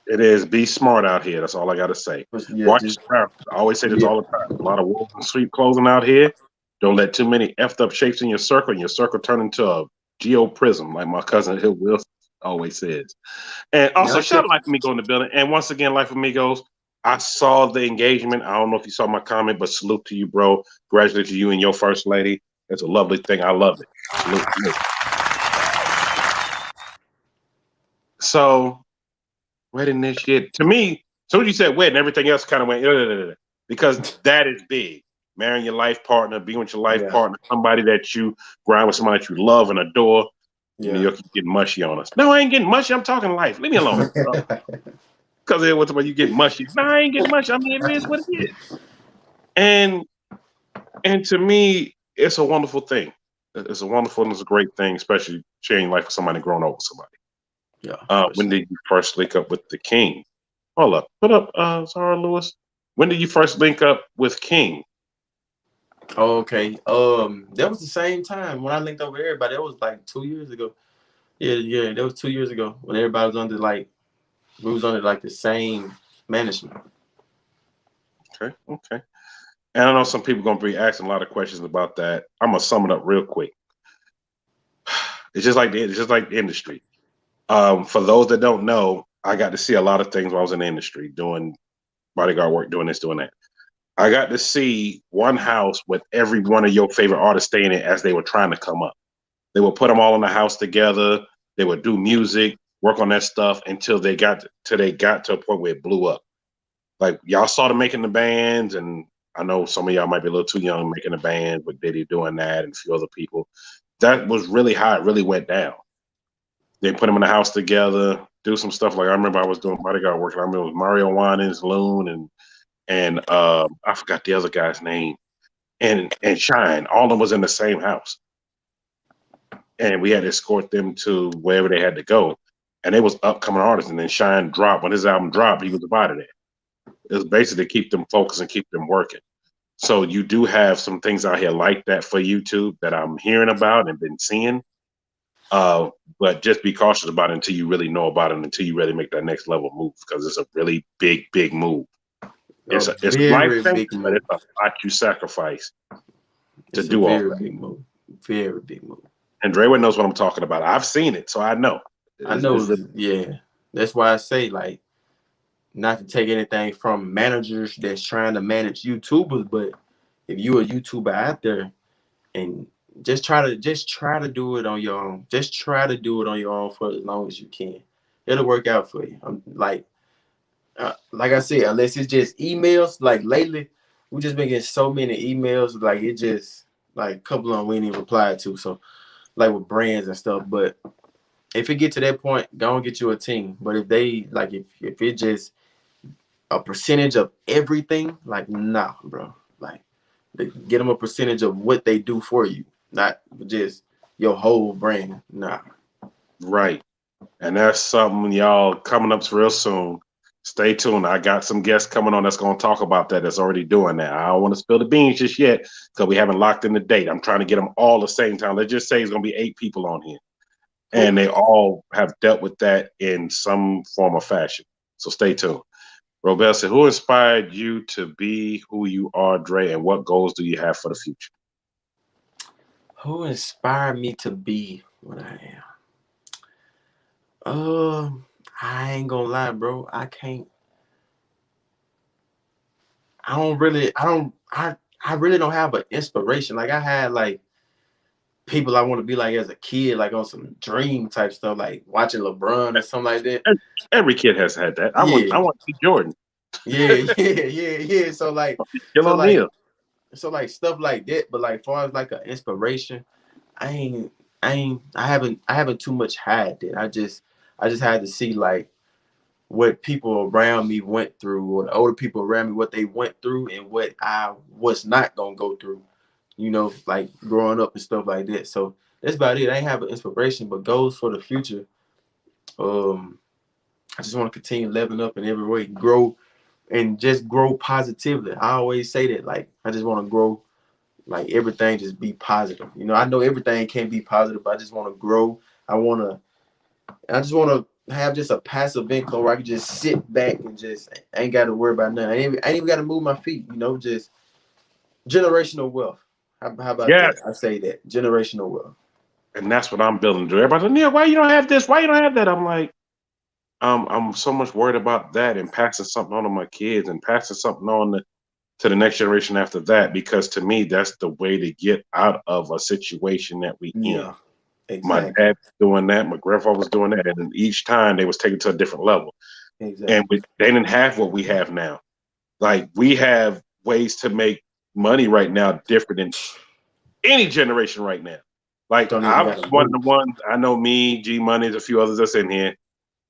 It is. Be smart out here. That's all I got to say. Yeah, Watch just your surroundings. I always say this yeah. all the time. A lot of wolves in sheep clothing out here. Don't let too many effed up shapes in your circle, and your circle turn into a geo prism, like my cousin Hill Wilson always says. And Now also, shout check. out Life Amigo in the building. And once again, Life Amigos, I saw the engagement. I don't know if you saw my comment, but salute to you, bro. Congratulations to you and your first lady. It's a lovely thing. I love it. Salute, salute. So, wedding this shit. To me, as soon as you said wedding, everything else kind of went because that is big. Marrying your life partner, being with your life Yeah, partner, somebody that you grind with, somebody that you love and adore. New yeah. York, you getting mushy on us. No, I ain't getting mushy. I'm talking life. Leave me alone. Because it was about you getting mushy. No, I ain't getting mushy. I mean, it is what it is. And to me, it's a wonderful thing. It's a wonderful and it's a great thing, especially sharing life with somebody, growing up with somebody. Yeah, for When sure. did you first link up with the King? Hold up. Put up, Zara Lewis. When did you first link up with King? Okay. That was the same time when I linked up with everybody. That was like 2 years ago. Yeah. That was 2 years ago when everybody was under we was under like the same management. Okay. And I know some people gonna be asking a lot of questions about that. I'm gonna sum it up real quick. It's just like the industry. For those that don't know, I got to see a lot of things while I was in the industry, doing bodyguard work, doing this, doing that. I got to see one house with every one of your favorite artists staying in it as they were trying to come up. They would put them all in the house together. They would do music, work on that stuff until they got to a point where it blew up. Like y'all saw them making the bands, and I know some of y'all might be a little too young making a band with Diddy doing that and a few other people. That was really how it really went down. They put them in the house together, do some stuff. Like I remember I was doing bodyguard work. And I remember it was Mario Winans, Loon, and I forgot the other guy's name, and Shine. All of them was in the same house, and we had to escort them to wherever they had to go. And it was upcoming artists. And then Shine dropped. When his album dropped, he was out of there. It was basically to keep them focused and keep them working. So you do have some things out here like that for YouTube that I'm hearing about and been seeing. But just be cautious about it until you really know about it, until you really make that next level move, because it's a really big, big move. A It's life very changing, big but move. it's a lot you sacrifice to It's a do all very that. big move. Very big move. And Dre knows what I'm talking about. I've seen it, so I know. I It's know. really, Yeah. That's why I say, like, not to take anything from managers that's trying to manage YouTubers, but if you're a YouTuber out there and just try to do it on your own. Just try to do it on your own for as long as you can. It'll work out for you. I'm like I said, unless it's just emails. Like lately, we just been getting so many emails. Like it just like a couple of them we ain't even replied to. So like with brands and stuff. But if it get to that point, go and get you a team. But if they like if it just a percentage of everything, like nah, bro. Like get them a percentage of what they do for you, not just your whole brand. Nah. Right. And that's something y'all coming up real soon. Stay tuned. I got some guests coming on that's going to talk about that. That's already doing that. I don't want to spill the beans just yet because we haven't locked in the date. I'm trying to get them all the same time. Let's just say it's going to be 8 people on here, and they all have dealt with that in some form or fashion. So stay tuned. Robel said, "Who inspired you to be who you are, Dre, and what goals do you have for the future?" Who inspired me to be what I am? I ain't gonna lie, bro. I really don't have an inspiration. Like I had like people I want to be like as a kid, like on some dream type stuff, like watching LeBron or something like that. Every kid has had that. I Yeah. want to be Jordan. Yeah. So like, Kill so like, O'Neal. so like stuff like that. But like, far as like an inspiration, I haven't too much had that. I just had to see like what people around me went through, or the older people around me, what they went through, and what I was not gonna go through. You know, like growing up and stuff like that. So that's about it. I ain't have an inspiration, but goals for the future. I just want to continue leveling up in every way, grow, and just grow positively. I always say that. Like I just want to grow. Like everything, just be positive. You know, I know everything can't be positive, but I just want to grow. I just want to have just a passive income where I can just sit back and just ain't got to worry about nothing. I ain't even got to move my feet. You know, just generational wealth. How about Yes. that? I say that generational wealth. And that's what I'm building. To everybody, Neil, why you don't have this? Why you don't have that? I'm like, I'm so much worried about that and passing something on to my kids and passing something on to the next generation after that, because to me, that's the way to get out of a situation that we in. Yeah, My exactly. dad was doing that, my grandfather was doing that, and each time they was taken to a different level. And Exactly. they didn't have what we have now. Like we have ways to make money right now different than any generation right now. Like Don't even I'm gotta one of move. the ones, I know me, G Money, there's a few others that's in here.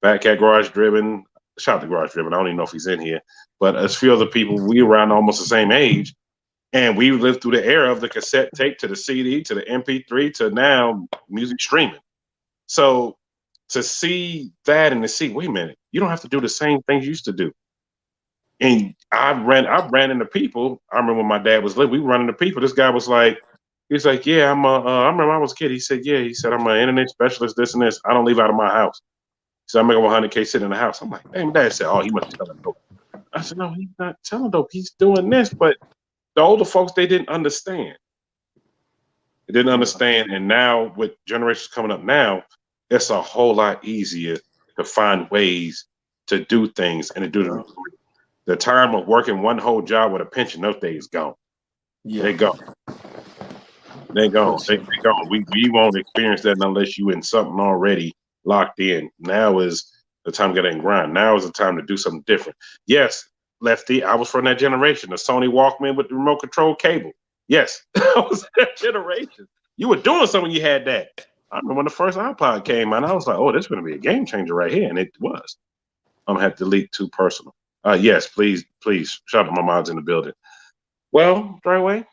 Fat Cat Garage Driven. Shout out to Garage Driven. I don't even know if he's in here. But a few other people, we around almost the same age. And we lived through the era of the cassette tape to the CD to the MP3 to now music streaming. So to see that and to see, wait a minute, you don't have to do the same things you used to do. And I ran into people. I remember when my dad was living, we were running into people. This guy was like, he's like, yeah, I remember when I was a kid. He said, yeah, he said, I'm an internet specialist, this and this. I don't leave out of my house. So I make over 100K sitting in the house. I'm like, hey, my dad said, oh, he must be telling dope. I said, no, he's not telling dope. He's doing this. But the older folks, they didn't understand. They didn't understand. And now with generations coming up now, it's a whole lot easier to find ways to do things and to do them. The time of working one whole job with a pension, those days gone. Yeah. They go. They gone. They gone. We won't experience that unless you in something already locked in. Now is the time to get in grind. Now is the time to do something different. Yes, Lefty, I was from that generation. The Sony Walkman with the remote control cable. Yes, I was that generation. You were doing something when you had that. I remember when the first iPod came out, I was like, oh, this is going to be a game changer right here. And it was. I'm going to have to delete too personal. Yes, please. Shout out to my moms in the building. Well, Dre Way,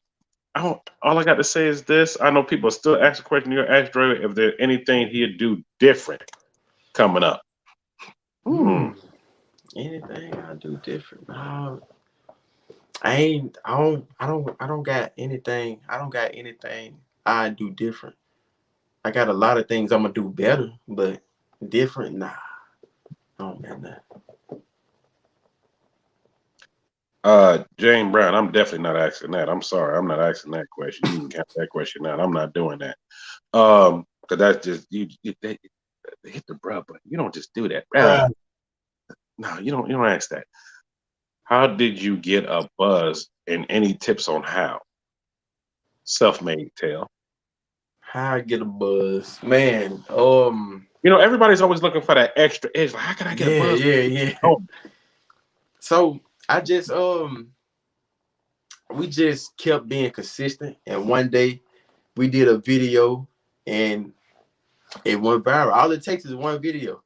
all I got to say is this. I know people still ask the question. You're ask Dre if there's anything he'd do different coming up. Anything I do different? I don't got anything. I don't got anything I do different. I got a lot of things I'm gonna do better, but different, nah. I don't got that. Jane Brown, I'm definitely not asking that. I'm sorry, I'm not asking that question. You can count that question out. I'm not doing that. Because that's just they hit the bruh button. You don't just do that. No, you don't ask that. How did you get a buzz and any tips on how? Self-made tale. How I get a buzz, man. You know, everybody's always looking for that extra edge. Like, how can I get a Yeah, buzz? yeah. Oh, So I just we just kept being consistent, and one day we did a video, and it went viral. All it takes is one video.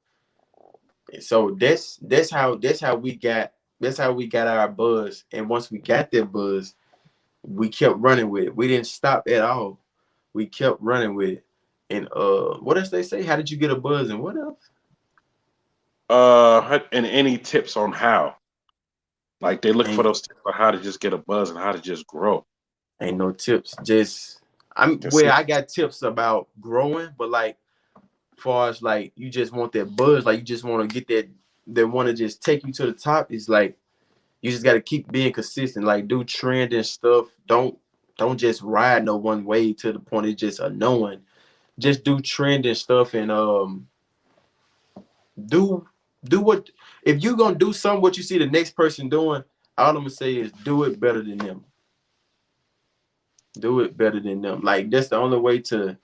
And so that's how we got our buzz. And once we got that buzz, we kept running with it. We didn't stop at all. We kept running with it. And what else they say? How did you get a buzz? And what else? and any tips on how? Like they look for Ain't, those tips on how to just get a buzz and how to just grow. ain't no tips. I got tips about growing, but like far as like you just want that buzz, like you just want to get that want to just take you to the top. It's like you just got to keep being consistent. Like do trending stuff. Don't just ride no one way to the point it's just annoying. Just do trending stuff and do what if you gonna do something what you see the next person doing. All I'm gonna say is do it better than them. Do it better than them. Like that's the only way to,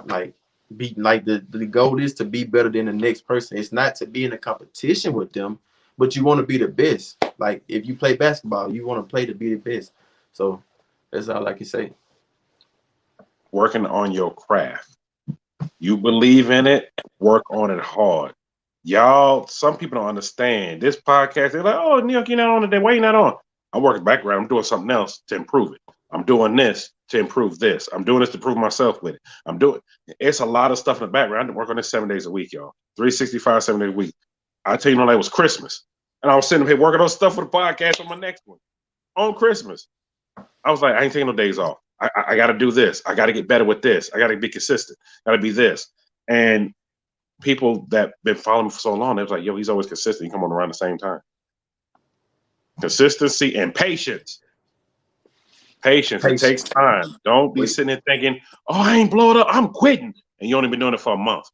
like be like the goal is to be better than the next person. It's not to be in a competition with them, but you want to be the best. Like if you play basketball, you want to play to be the best. So that's all I can say. Working on your craft. You believe in it, work on it hard. Y'all, some people don't understand this podcast. They're like, oh, New York, you're not on it. Why you not on? I'm working background. I'm doing something else to improve it. I'm doing this to improve this. I'm doing this to prove myself with it. It's a lot of stuff in the background. I work on this 7 days a week, y'all. 365, 7 days a week. I tell you, it was Christmas. And I was sitting here working on stuff for the podcast on my next one. On Christmas. I was like, I ain't taking no days off. I got to do this. I got to get better with this. I got to be consistent. Got to be this. And people that been following me for so long, they was like, yo, he's always consistent. He come on around the same time. Consistency and patience. Patience. It takes time. Don't be sitting there thinking, oh, I ain't blowing up. I'm quitting. And you only been doing it for a month.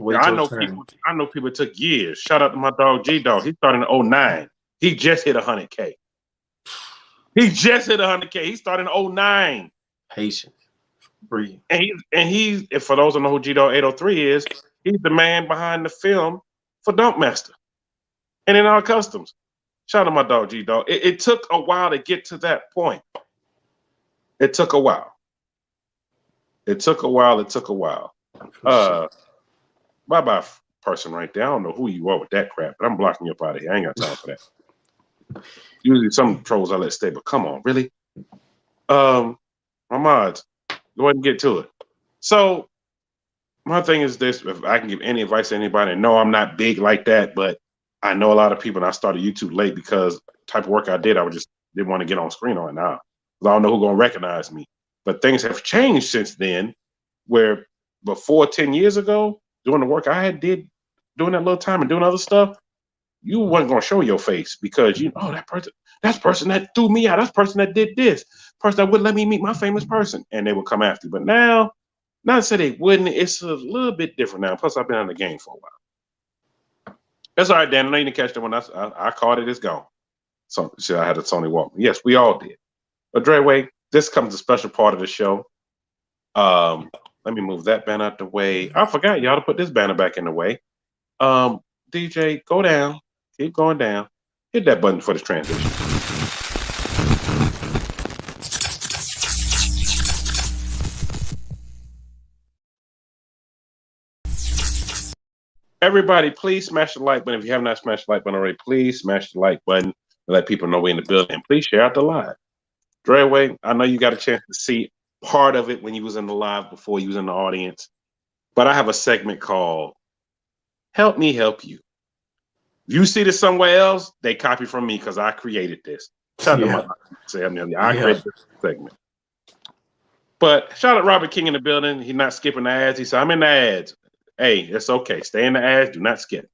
I know people took years. Shout out to my dog G-Dog. He started in 2009. He just hit 100K. He just hit 100K. He started in 2009. Patience. Breathe. And he's for those who know who G-Dog 803 is, he's the man behind the film for Dumpmaster and in our customs. Shout out to my dog G-Dog. It took a while to get to that point. It took a while. Bye-bye person right there. I don't know who you are with that crap, but I'm blocking you up out of here. I ain't got time for that. Usually some trolls I let stay, but come on, really? My mods, go ahead and get to it. So my thing is this: if I can give any advice to anybody, and no, I'm not big like that, but I know a lot of people, and I started YouTube late because the type of work I did, I just didn't want to get on screen on it now. I don't know who's gonna recognize me. But things have changed since then, where before 10 years ago, doing the work I had did, doing that little time and doing other stuff, you wasn't gonna show your face because that's the person that threw me out, that's the person that did this, person that wouldn't let me meet my famous person, and they would come after you. But now, not to say they wouldn't, it's a little bit different now. Plus, I've been on the game for a while. That's all right, Dan. I know you didn't catch that one. I caught it. It's gone. So I had a Tony Walkman. Yes, we all did. But Dre Way, this comes a special part of the show. Let me move that banner out the way. I forgot y'all to put this banner back in the way. DJ, go down. Keep going down. Hit that button for this transition. Everybody, please smash the like button. If you have not smashed the like button already, please smash the like button and let people know we're in the building. And please share out the live. Dre Way, I know you got a chance to see part of it when you was in the live before you was in the audience, but I have a segment called Help Me Help You. If you see this somewhere else, they copy from me because I created this. Shout out to my I created this segment. But shout out Robert King in the building. He's not skipping the ads. He said, I'm in the ads. Hey, it's okay. Stay in the ads. Do not skip.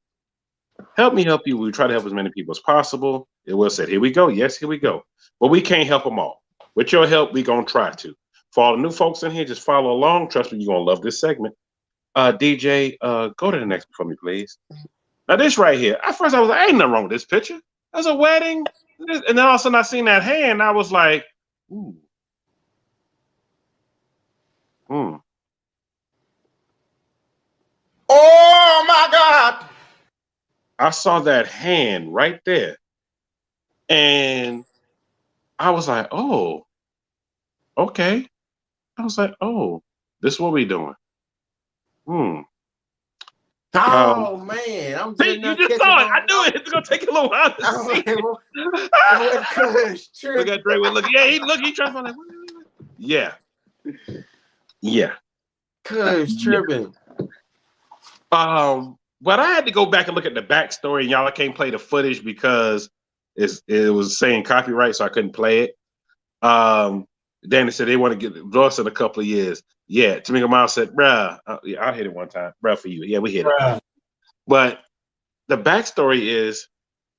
Help me help you. We try to help as many people as possible. It will say, here we go. Yes, here we go. But we can't help them all. With your help, we're going to try to. For all the new folks in here, just follow along. Trust me, you're going to love this segment. DJ, go to the next one for me, please. Now, this right here. At first, I was like, ain't nothing wrong with this picture. There's a wedding. And then all of a sudden, I seen that hand. I was like, ooh. Mm. Oh my God! I saw that hand right there, and I was like, "Oh, okay." I was like, "Oh, this is what we doing." Hmm. Oh man, I'm See, just you not just catching saw it. I on. knew it. It's gonna take a little while to I'm see like, it. what cuz Look tripping? at Dre. Look, yeah, he trying to find like, yeah, yeah. Cuz Yeah. tripping. But I had to go back and look at the backstory, and y'all, I can't play the footage because it was saying copyright, so I couldn't play it. Then they said they want to get lost in a couple of years. Yeah, Tamika Miles said, "Bruh, yeah, I hit it one time, bruh, for you. Yeah, we hit it." But the backstory is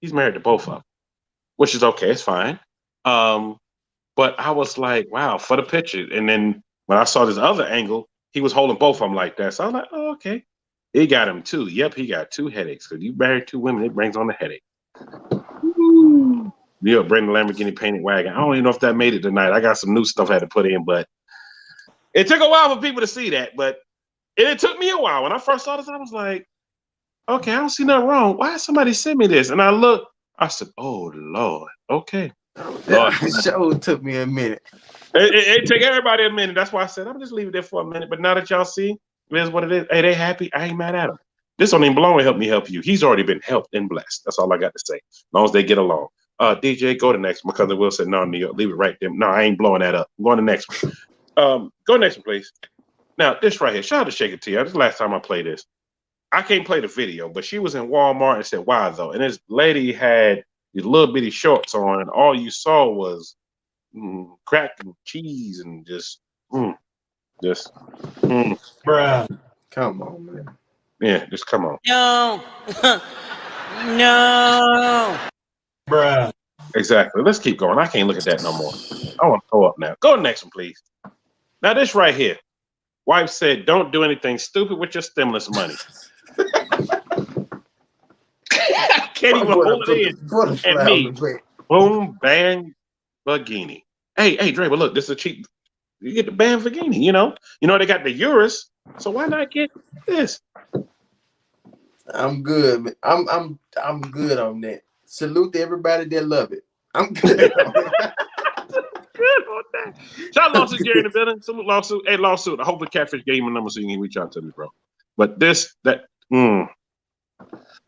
he's married to both of them, which is okay. It's fine. Um, but I was like, wow, for the picture. And then when I saw this other angle, he was holding both of them like that. So I was like, oh, okay. He got him too. Yep, he got two headaches. Because you married two women, it brings on the headache. Yeah, bring the Lamborghini painted wagon. I don't even know if that made it tonight. I got some new stuff I had to put in, but it took a while for people to see that. But it took me a while. When I first saw this, I was like, okay, I don't see nothing wrong. Why somebody sent me this? And I looked, I said, oh, Lord. Okay. Lord. That show took me a minute. It took everybody a minute. That's why I said I'm just leave it there for a minute. But now that y'all see, it is what it is. Hey, they happy. I ain't mad at them. This don't even belong to help me help you. He's already been helped and blessed. That's all I got to say. As long as they get along. DJ, go to next one. Because Will said, no, New York, leave it right there. No, I ain't blowing that up. I'm going to the next one. Go next one, please. Now, this right here. Shout out to Shake It T. This is the last time I played this. I can't play the video, but she was in Walmart and said, why though? And this lady had these little bitty shorts on, and all you saw was crack and cheese and just. Bruh. Come on, man. Yeah, just come on. No. No. Bruh. Exactly. Let's keep going. I can't look at that no more. I want to throw up now. Go to the next one, please. Now, this right here. Wife said, don't do anything stupid with your stimulus money. I can't even hold it in. And me, boom, bang, Lamborghini. Hey, Dre, but look, this is a cheap. You get the bang Lamborghini, you know. They got the Urus, so why not get this? I'm good. I'm good on that. Salute to everybody that love it. I'm good on that. Good on that. Shout out lawsuit, Jerry in the building. Salute lawsuit. Hey, lawsuit. I hope the catfish gave me a number so you can reach out to me, bro. But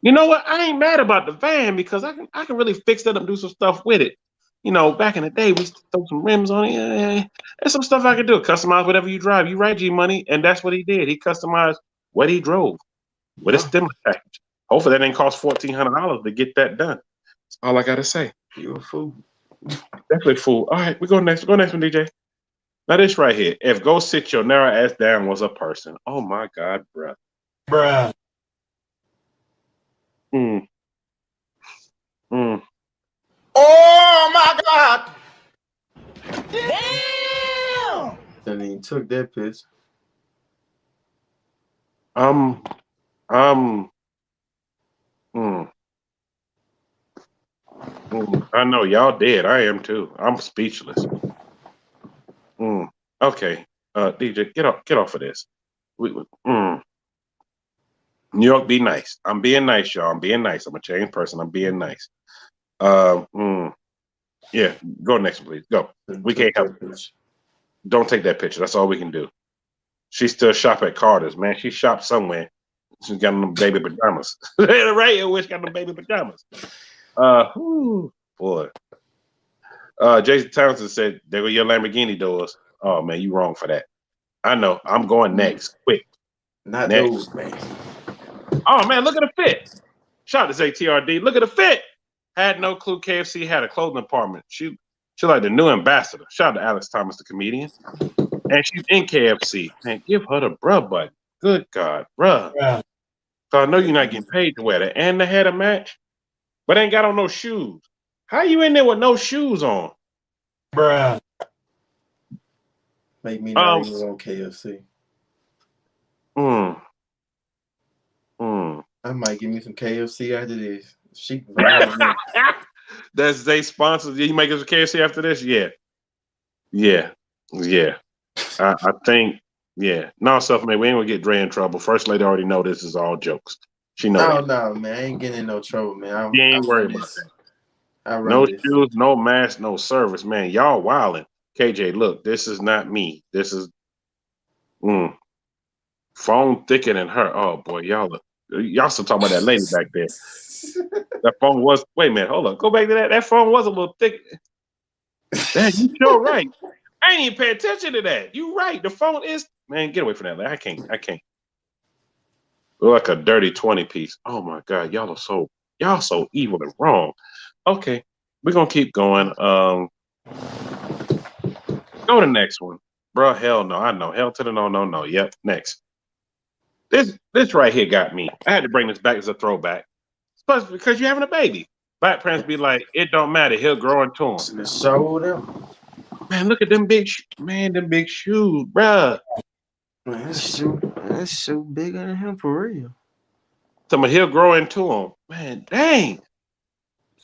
you know what? I ain't mad about the van because I can really fix that up and do some stuff with it. Back in the day, we used to throw some rims on it. Yeah. There's some stuff I could do. Customize whatever you drive. You right, G Money, and that's what he did. He customized what he drove with a stimulus package. Hopefully, that didn't cost $1,400 to get that done. That's all I gotta say. You a fool. Definitely a fool. All right, we go next. Go next one, DJ. Now this right here. If go sit your narrow ass down was a person. Oh my God, bruh. Oh my God! Damn! And he took that pitch. I know y'all dead. I am too. I'm speechless. Okay. DJ, get off of this. New York, be nice. I'm being nice, y'all. I'm being nice. I'm a changed person. I'm being nice. Yeah, go next, please. Go. We can't help it. Don't take that picture. That's all we can do. She still shop at Carter's, man. She shopped somewhere. She's got them baby pajamas. Right here, where she got them baby pajamas. Boy. Jason Townsend said, there go your Lamborghini doors. Oh, man, you wrong for that. I know. I'm going next. Quick. Not next. those, man. Oh, man, look at the fit. Shout out to ZTRD. Look at the fit. Had no clue KFC had a clothing department. She like the new ambassador. Shout out to Alex Thomas, the comedian. And she's in KFC. Man, give her the bruh button. Good God, bruh. Yeah. So I know you're not getting paid to wear that. And they had a match, but ain't got on no shoes. How you in there with no shoes on? Bruh. Make me not even on KFC. I might give me some KFC after this. She That's they sponsors. You make us a KFC after this? Yeah. I think Yeah, no, self-made. We ain't gonna get Dre in trouble. First lady already know this is all jokes. She know No, that. no, man. I ain't getting in no trouble, man. She I ain't run worried about this. that. I run No this. shoes, no mask, no service, man. Y'all wildin'. KJ, look, this is not me. This is phone thicker than her. Oh boy, y'all still talking about that lady back there. That phone was. Wait a minute, hold up. Go back to that. That phone was a little thick. Damn, you sure right. I ain't even pay attention to that. You right. The phone is. Man, get away from that. I can't. Look like a dirty 20 piece. Oh my God, y'all so evil and wrong. Okay, we're gonna keep going. Go to the next one. Bro, hell no. I know. Hell to the no, no, no. Yep. Next. This right here got me. I had to bring this back as a throwback. Especially because you're having a baby. Black parents be like, it don't matter. He'll grow into him. Show them. Man, look at them big them big shoes, bruh. Man, that shoe bigger than him for real. Tell me he'll grow into him. Man, dang.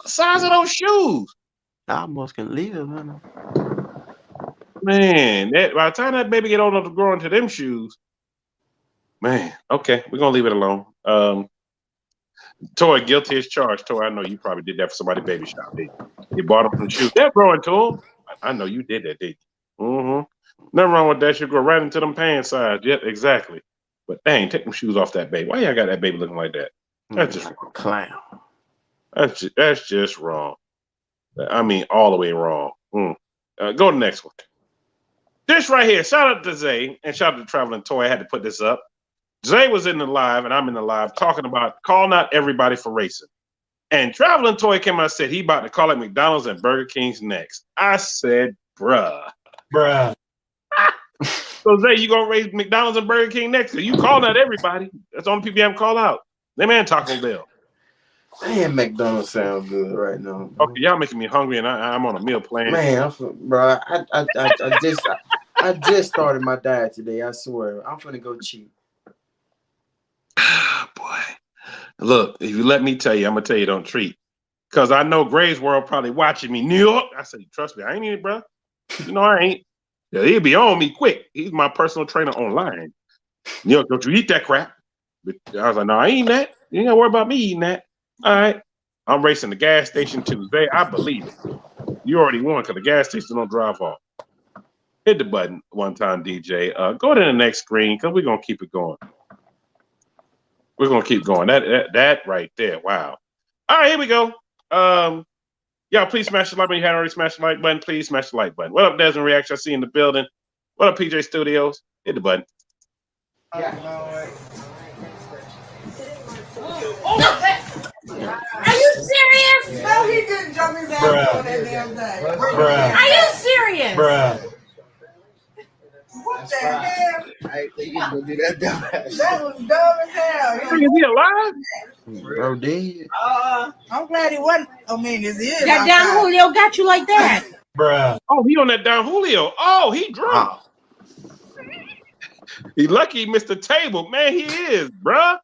The size of those shoes. I almost can live, man. Man, by the time that baby get old enough to grow into them shoes, man, okay, we're gonna leave it alone. Toy, guilty as charged. Toy, I know you probably did that for somebody's baby shop, did you? You bought them some shoes. They're growing to them. I know you did that, did you? Mm-hmm. Nothing wrong with that. You grow right into them pants size. Yep, exactly. But dang, take them shoes off that baby. Why y'all got that baby looking like that? That's just like a clown. That's just wrong. I mean, all the way wrong. Go to the next one. This right here. Shout out to Zay and shout out to Traveling Toy. I had to put this up. Zay was in the live and I'm in the live talking about calling out everybody for racing. And Traveling Toy came out and said he about to call it McDonald's and Burger King's next. I said, bruh. So Zay, you gonna raise McDonald's and Burger King next? So you calling out everybody. That's the only people you haven't called out. Them and Taco Bell. Man, McDonald's sound good right now. Bro. Okay, y'all making me hungry and I'm on a meal plan. Man, I just started my diet today. I swear. I'm finna go cheap. Boy. Look, if you let me tell you, I'm gonna tell you don't treat. Cause I know Gray's World probably watching me. New York. I said, trust me, I ain't in it, bro. You know I ain't. Yeah, he'll be on me quick. He's my personal trainer online. New York, don't you eat that crap. But I was like, no, I ain't eating that. You ain't gotta worry about me eating that. All right. I'm racing the gas station Tuesday. I believe it. You already won because the gas station don't drive off. Hit the button one time, DJ. Go to the next screen because we're gonna keep it going. We're gonna keep going. That right there. Wow. All right, here we go. Y'all, please smash the like button. You hadn't already smashed the like button. Please smash the like button. What up, Desmond Reaction? I see you in the building. What up, PJ Studios? Hit the button. Are you serious? No, he didn't jump his ass on that damn thing. Are you serious? What the hell? I think you gonna do that dumb ass. That was dumb as hell. Is he alive? Bro, dead. I'm glad he wasn't. I mean, is he? That Don Julio got you like that. Oh, he on that Don Julio. Oh, he drunk. Wow. He lucky he missed the table. Man, he is, bruh.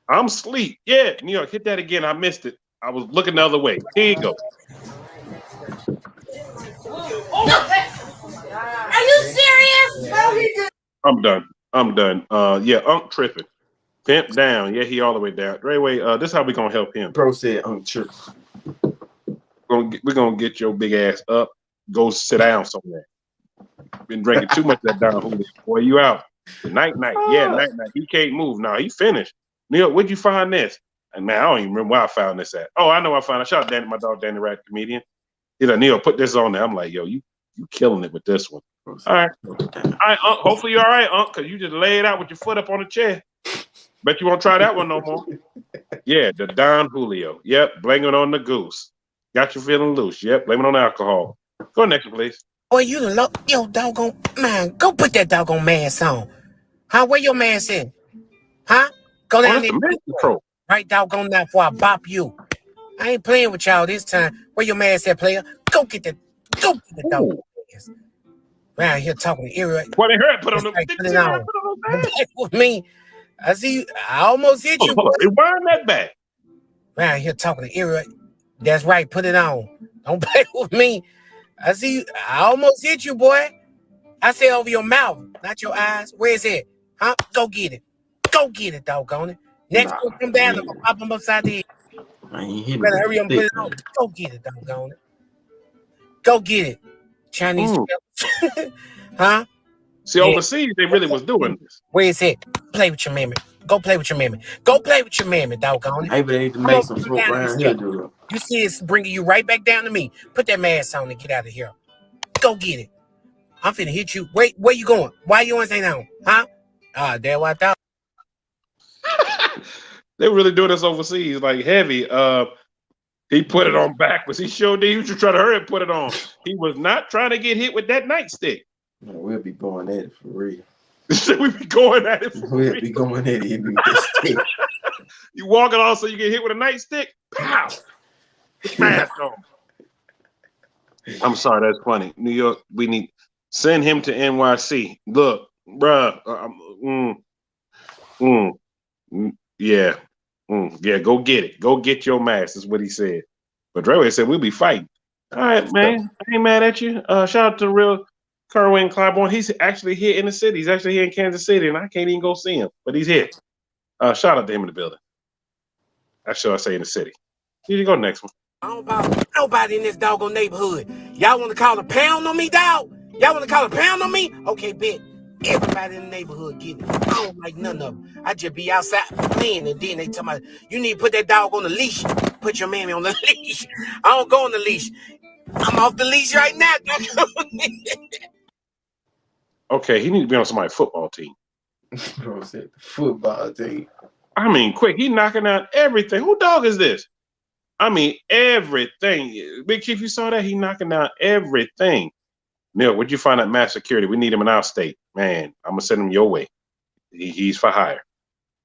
I'm asleep. Yeah, New York, hit that again. I missed it. I was looking the other way. Here you go. Are you serious? No, he didn't. I'm done. Yeah, Unc tripping. Pimp down. Yeah, he all the way down. Dre Way, this is how we gonna help him. Bro said, trip. We're gonna get your big ass up. Go sit down somewhere. Been drinking too much of that Don Julio. Boy, you out. Night. Yeah, night. He can't move. No, he finished. New York, where'd you find this? And man, I don't even remember where I found this at. Oh, I know I found it. Shout out Danny, my dog Danny Rat, comedian. He's like, Neil, put this on there. I'm like, yo, you killing it with this one. All right, Unc. Hopefully you're all right, Unc, because you just laid out with your foot up on the chair. Bet you won't try that one no more. Yeah, the Don Julio. Yep, blame it on the goose. Got you feeling loose. Yep, blame it on alcohol. Go next, please. Boy, you done yo, doggone, man, go put that doggone mask on. Huh? Where your mask in? Huh? Go down there. The control. Right doggone now before I bop you. I ain't playing with y'all this time. Where your mask at, player? Go get the doggone mask. Around here talking to Erie. What they heard, put on the Put it on. With me. I see you. I almost hit you. Rewind that back. Around here talking to Erie. That's right. Put it on. Don't play with me. I see you. I almost hit you, boy. I said over your mouth, not your eyes. Where is it? Huh? Go get it. Go get it, doggone it. Next one come down, I'm gonna pop him upside the head. I ain't hit Better hurry up and put it on. Go get it, doggone it. Go get it. Chinese. Huh? See, overseas, they really was doing this. Where is it? Play with your mammy. Go play with your mammy. Go play with your mammy, doggone it. Maybe they need to make some fruit around here, dude. You see it's bringing you right back down to me. Put that mask on and get out of here. Go get it. I'm finna hit you. Wait, where you going? Why you ain't down? Huh? Ah, that's what I thought. They really doing this overseas, like heavy. He put it on backwards. He showed that he was just trying to hurry and put it on. He was not trying to get hit with that nightstick. No, we'll be going at it for real. We be going at it for real. We'll be going at it with the stick. You walking on so you get hit with a nightstick? Pow! Mask on. I'm sorry, that's funny. New York, we need send him to NYC. Look, bruh. Yeah. Yeah, go get it. Go get your mask. That's what he said. But Dre Way said we'll be fighting. All right, man. I ain't mad at you. Shout out to Real Kerwin Clybourne. He's actually here in the city. He's actually here in Kansas City, and I can't even go see him. But he's here. Shout out to him in the building. That's what I say in the city. Here you go, next one. I don't bother nobody in this doggone neighborhood. Y'all want to call a pound on me, dog? Y'all want to call a pound on me? Okay, bet. Everybody in the neighborhood getting it. I don't like none of them. I just be outside playing, and then they tell me, you need to put that dog on the leash. Put your mammy on the leash. I don't go on the leash. I'm off the leash right now. Okay, he needs to be on somebody's football team. Bro said football team. I mean, quick, he knocking out everything. Who dog is this? I mean, everything. Big Chief, you saw that? He knocking out everything. Neil, would you find out mass security? We need him in our state. Man, I'm going to send him your way. He's for hire.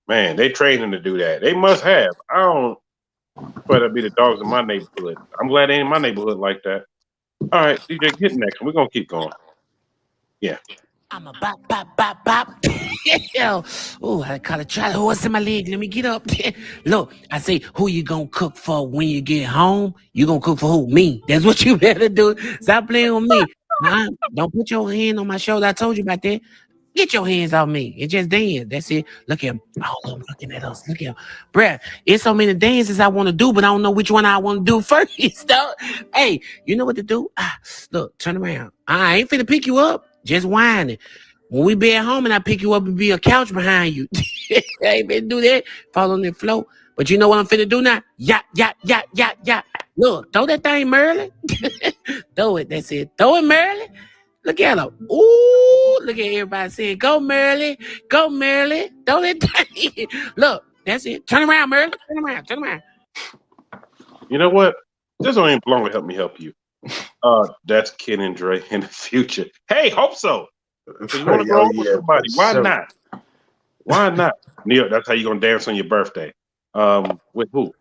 Man, they train him to do that. They must have. I don't try to be the dogs in my neighborhood. I'm glad they ain't in my neighborhood like that. All right, DJ, get next. We're going to keep going. Yeah. I'm a bop, bop, bop, bop. Oh, I call it try the horse in my leg. Let me get up. Look, I say, who you gonna cook for when you get home? You gonna cook for who? Me. That's what you better do. Stop playing with me. Don't put your hand on my shoulder. I told you about that. Get your hands off me. It just dance. That's it. Look at him. Oh, I'm looking at us. Look at him. Bruh, it's so many dances I want to do, but I don't know which one I want to do first. Though. Hey, you know what to do? Look, turn around. I ain't finna pick you up. Just whining. When we be at home and I pick you up and be a couch behind you. I ain't finna do that. Fall on the floor. But you know what I'm finna do now? Yap, yap, yap, yap, yap. Look, throw that thing, Merlin. Throw it. That's it. Throw it, Merlin. Look at him. Ooh, look at everybody saying, go, Merlin. Go, Merlin. Throw that thing. Look, that's it. Turn around, Merlin. Turn around. Turn around. You know what? This don't even belong to help me help you. That's Ken and Dre in the future. Hey, hope so. If you want to grow up with somebody, why not? Why not? Neil, that's how you gonna dance on your birthday. With who?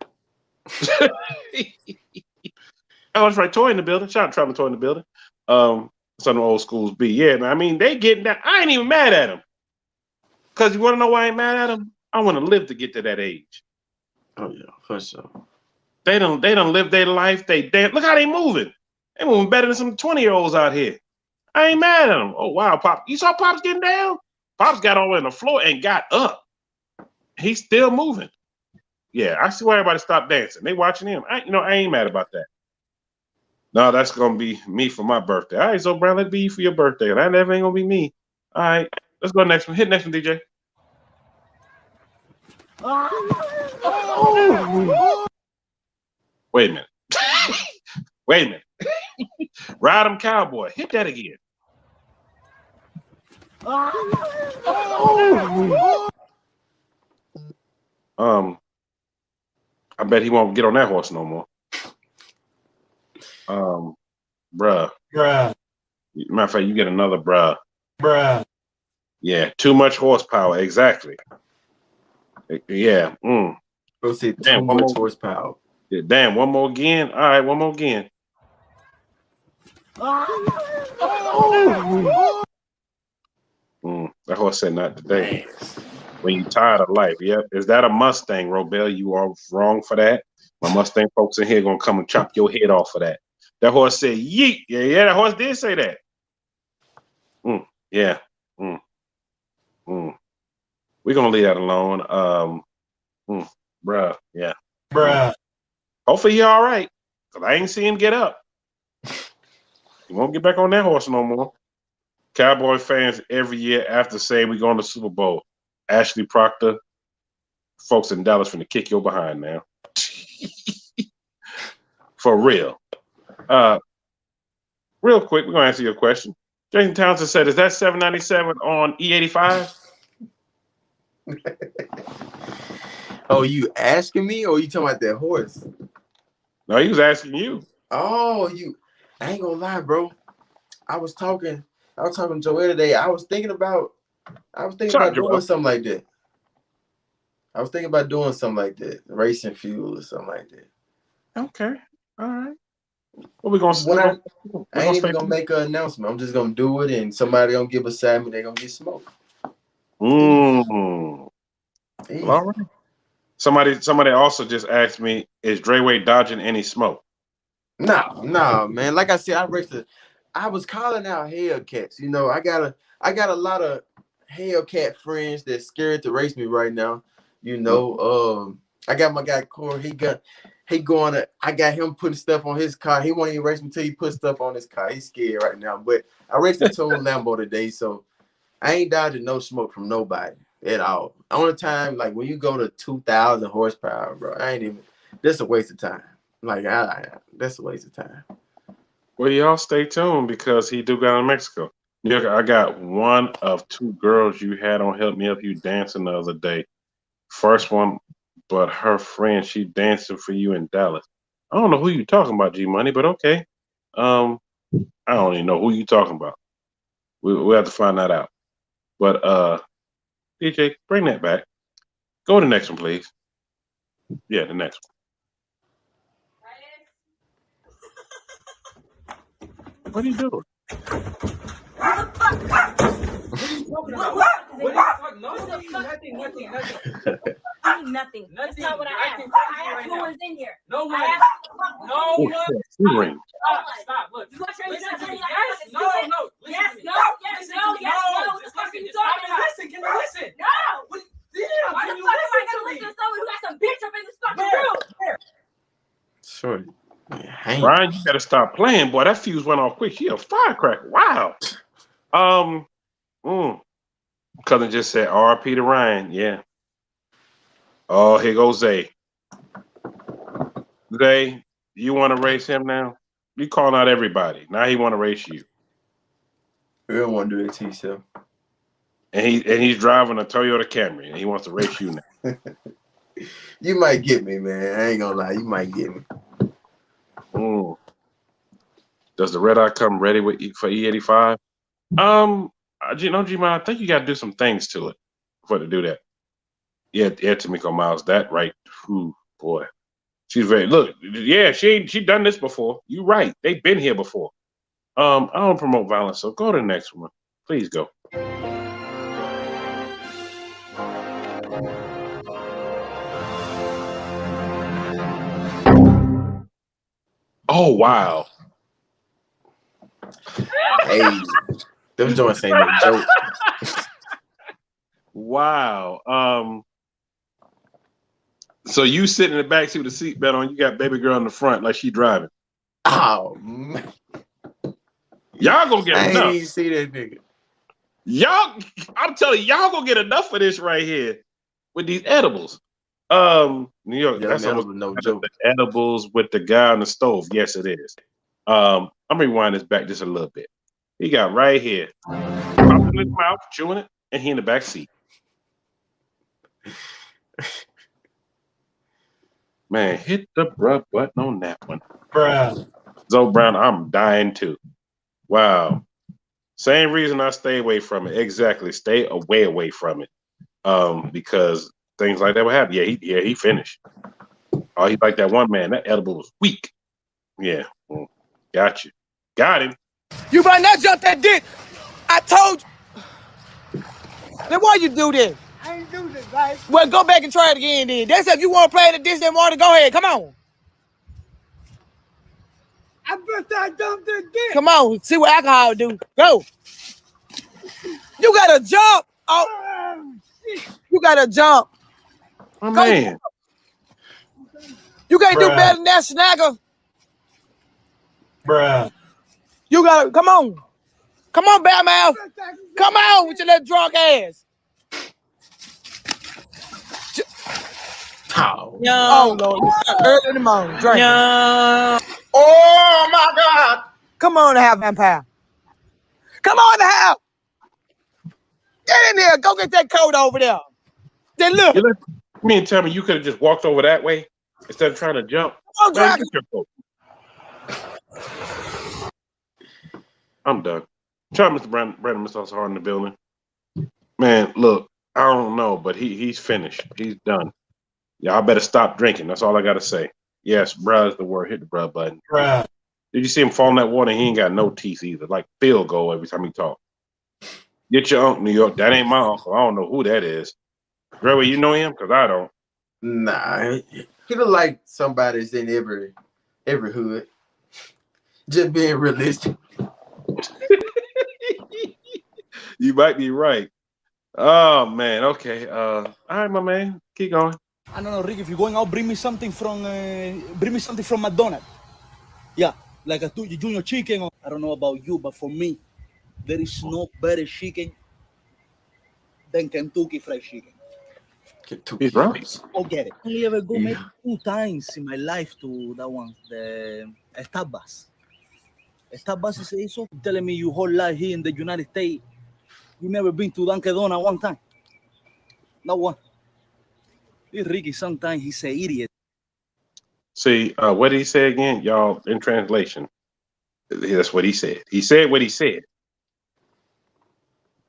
Oh, that's right. Toy in the building. Shout out Traveling Toy in the building. Some of the old schools be. Yeah, man. I mean, they getting that. I ain't even mad at them. Cause you want to know why I ain't mad at them? I want to live to get to that age. Oh yeah, for sure. They don't live their life. They dance. Look how they moving. They moving better than some 20-year-olds out here. I ain't mad at them. Oh wow, Pop! You saw Pops getting down? Pops got all on the floor and got up. He's still moving. Yeah, I see why everybody stopped dancing. They watching him. I ain't mad about that. No, that's gonna be me for my birthday. All right, so Brown, let's be you for your birthday. That never ain't gonna be me. All right, let's go next one. Hit next one, DJ. Wait a minute. Wait a minute. Ride 'em cowboy. Hit that again. I bet he won't get on that horse no more. Bruh. Matter of fact, you get another bruh. Yeah, too much horsepower. Exactly. Yeah. Bro said too much horsepower. Yeah, damn, one more again. All right, one more again. That horse said not today. When you tired of life, yeah. Is that a Mustang, Robel? You are wrong for that. My Mustang folks in here gonna come and chop your head off for that. That horse said yeet. Yeah, that horse did say that. Yeah. Mm, mm. We're gonna leave that alone. Bruh. Yeah. Bruh. Hopefully he all right. Cause I ain't seen him get up. He won't get back on that horse no more. Cowboy fans every year after saying we going to Super Bowl. Ashley Proctor, folks in Dallas finna kick your behind now. For real. Real quick, we're gonna answer your question. Jason Townsend said, "Is that 797 on E85?" Oh, you asking me, or you talking about that horse? No, he was asking you. Oh, I ain't gonna lie, bro. I was talking to Joel today. I was thinking about doing something like that. I was thinking about doing something like that, racing fuel or something like that. Okay, all right. What we gonna? I ain't even gonna make an announcement. I'm just gonna do it, and somebody gonna give beside me. They gonna get smoked. All right. Somebody also just asked me, "Is Dre Way dodging any smoke?" Nah, man. Like I said, I was calling out Hellcats. You know, I got a lot of Hellcat friends that's scared to race me right now. You know, I got my guy Corey. I got him putting stuff on his car. He won't even race me until he put stuff on his car. He's scared right now. But I raced a Tune Lambo today, so I ain't dodging no smoke from nobody at all. Only time, like when you go to 2,000 horsepower, bro, that's a waste of time. Like, that's a waste of time. Well, y'all stay tuned because he do got in Mexico. New York, I got one of two girls you had on Help Me Up You dancing the other day. First one, but her friend, she dancing for you in Dallas. I don't know who you talking about, G Money, but okay. I don't even know who you talking about. We'll have to find that out. But DJ, bring that back. Go to the next one, please. Yeah, the next one. What are you doing? Nothing. That's not what I asked. I asked who was in here. No one. Stop. Look. Yes. No. Yes. No. What the fuck are you talking about? Listen. Can you listen? No. Damn. Why the fuck am I gonna listen to someone who got some bitch up in this fucking room? Shorty. Ryan, you gotta stop playing, boy. That fuse went off quick. He a firecracker. Wow. Cousin just said RP to Ryan. Yeah. Oh, here goes Zay. Zay, you want to race him now? You calling out everybody. Now he want to race you. We don't want to do that to yourself. And he's driving a Toyota Camry and he wants to race you now. You might get me, man. I ain't gonna lie. You might get me. Does the red eye come ready for E85? G-Man, I think you got to do some things to it for it to do that. Yeah, Tamiko Miles, that right. Ooh, boy. She's very, look, yeah, she done this before. You right. They've been here before. I don't promote violence, so go to the next one. Please go. Oh, wow. Hey, them joints ain't no joke. Wow. So you sit in the back seat with the seatbelt on, you got baby girl in the front like she driving. Oh, man. Y'all gonna get enough. I ain't see that nigga. I'm telling y'all gonna get enough of this right here with these edibles. New York, that's almost no joke. The edibles with the guy on the stove. Yes, it is. I'm gonna rewind this back just a little bit. He got right here, popping in his mouth, chewing it, and he in the back seat. Man, hit the bruh button on that one. Bruh. Zoe Brown, I'm dying too. Wow. Same reason I stay away from it. Exactly. Stay away from it. Because things like that would happen. Yeah, he finished. Oh, he's like that one man. That edible was weak. Yeah. Got you. Got him. You better not jump that dick. I told you. Then why you do this? I ain't do this, right? Well, go back and try it again then. That's if you want to play the dish and water, go ahead. Come on. I bet I dumped that dick. Come on. See what alcohol do. Go. You gotta jump. Oh, you gotta jump. My Go man. jump. You can't do better than that, Snagger. Bruh. You gotta come on. Come on, Batman. Come on with your little drunk ass. Oh Lord, early in the morning, drink. Oh my God! Come on, to have vampire. Come on, to have. Get in there. Go get that coat over there. Then look. You mean tell me you could have just walked over that way instead of trying to jump? Oh, Man, get your coat. I'm done. Try Mr. Brandon, Mr. Hard in the building. Man, look, I don't know, but he's finished. He's done. Y'all better stop drinking. That's all I gotta say. Yes, bruh is the word. Hit the bruh button. Bruh. Did you see him fall in that water? He ain't got no teeth either. Like field goal every time he talk. Get your uncle, New York. That ain't my uncle. I don't know who that is. Dre Way, you know him? Because I don't. Nah, he look like somebody's in every hood. Just being realistic. You might be right. Oh man, okay. All right, my man. Keep going. I don't know, Rick, if you're going out, bring me something from McDonald's. Yeah, like a junior chicken. I don't know about you, but for me, there is no better chicken than Kentucky Fried Chicken. He's right. I'll get it. I only ever go maybe 2 times in my life to that one, the Starbucks. Starbucks is so telling me your whole life here in the United States, you never been to Dunkin' Donuts one time. Not one. This Ricky, sometimes he's an idiot. See, what did he say again? Y'all, in translation, that's what he said. He said what he said.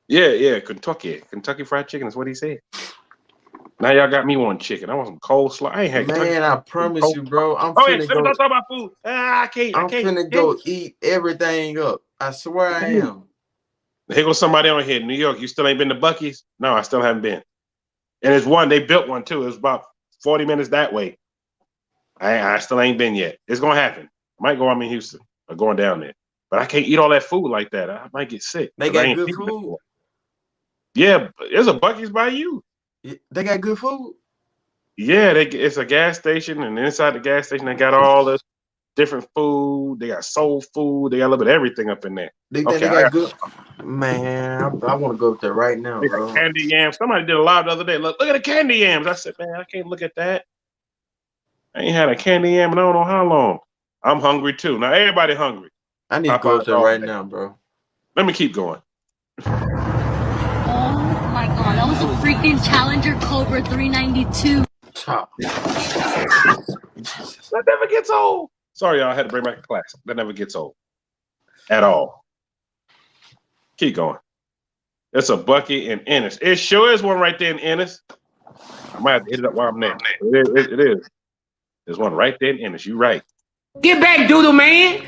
Yeah, Kentucky Fried Chicken is what he said. Now y'all got me one chicken. I want some coleslaw. I ain't had Man, I promise you, bro. I'm oh, yeah, finna let me go. talk about food. I can't. I'm finna go eat everything up. I swear I am. Here goes somebody on here in New York. You still ain't been to Buc-ee's? No, I still haven't been. And there's one, they built one too. It was about 40 minutes that way. I still ain't been yet. It's gonna happen. I might go. I'm in Houston or going down there. But I can't eat all that food like that. I might get sick. They got good food. Yeah, there's a Buc-ee's by you. They got good food. Yeah, it's a gas station, and inside the gas station they got all this different food. They got soul food. They got a little bit of everything up in there. They think they got good. Man, I want to go up there right now, bro. Candy yams. Somebody did a live the other day. Look at the candy yams. I said, man, I can't look at that. I ain't had a candy yam in I don't know how long. I'm hungry too. Now everybody hungry. I need to go up there right now, bro. Let me keep going. Oh my God, that was a freaking Challenger Cobra 392. Chop. That never gets old. Sorry, y'all. I had to bring back a classic. That never gets old. At all. Keep going. It's a Bucky in Ennis. It sure is one right there in Ennis. I might have to hit it up while I'm there. It is. There's one right there in Ennis. You right. Get back, doodle man.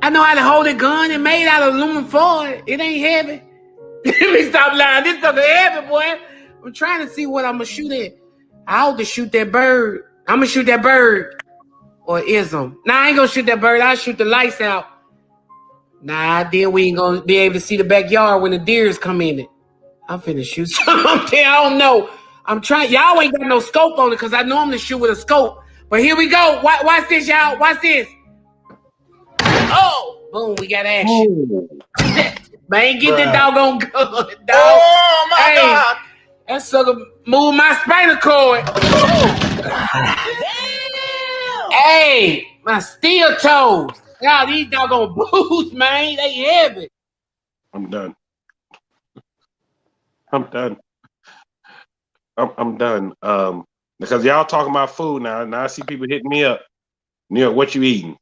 I know how to hold a gun and made out of aluminum foil. It ain't heavy. Let me stop lying. This stuff is heavy, boy. I'm trying to see what I'm gonna shoot at. I hope to shoot that bird. I'm gonna shoot that bird. Or ism. Nah, I ain't gonna shoot that bird. I'll shoot the lights out. Nah, then we ain't gonna be able to see the backyard when the deers come in it. I'm finna shoot something. I don't know. I'm trying. Y'all ain't got no scope on it because I normally shoot with a scope. But here we go. Watch this, y'all. Watch this. Oh, boom, we got action. But I ain't get that doggone gun, dog. Oh, my God. That sucker moved my spinal cord. Hey, my steel toes. Y'all, these doggone boots, man. They heavy. I'm done. I'm done. I'm done. Because y'all talking about food now. Now I see people hitting me up. New York, what you eating?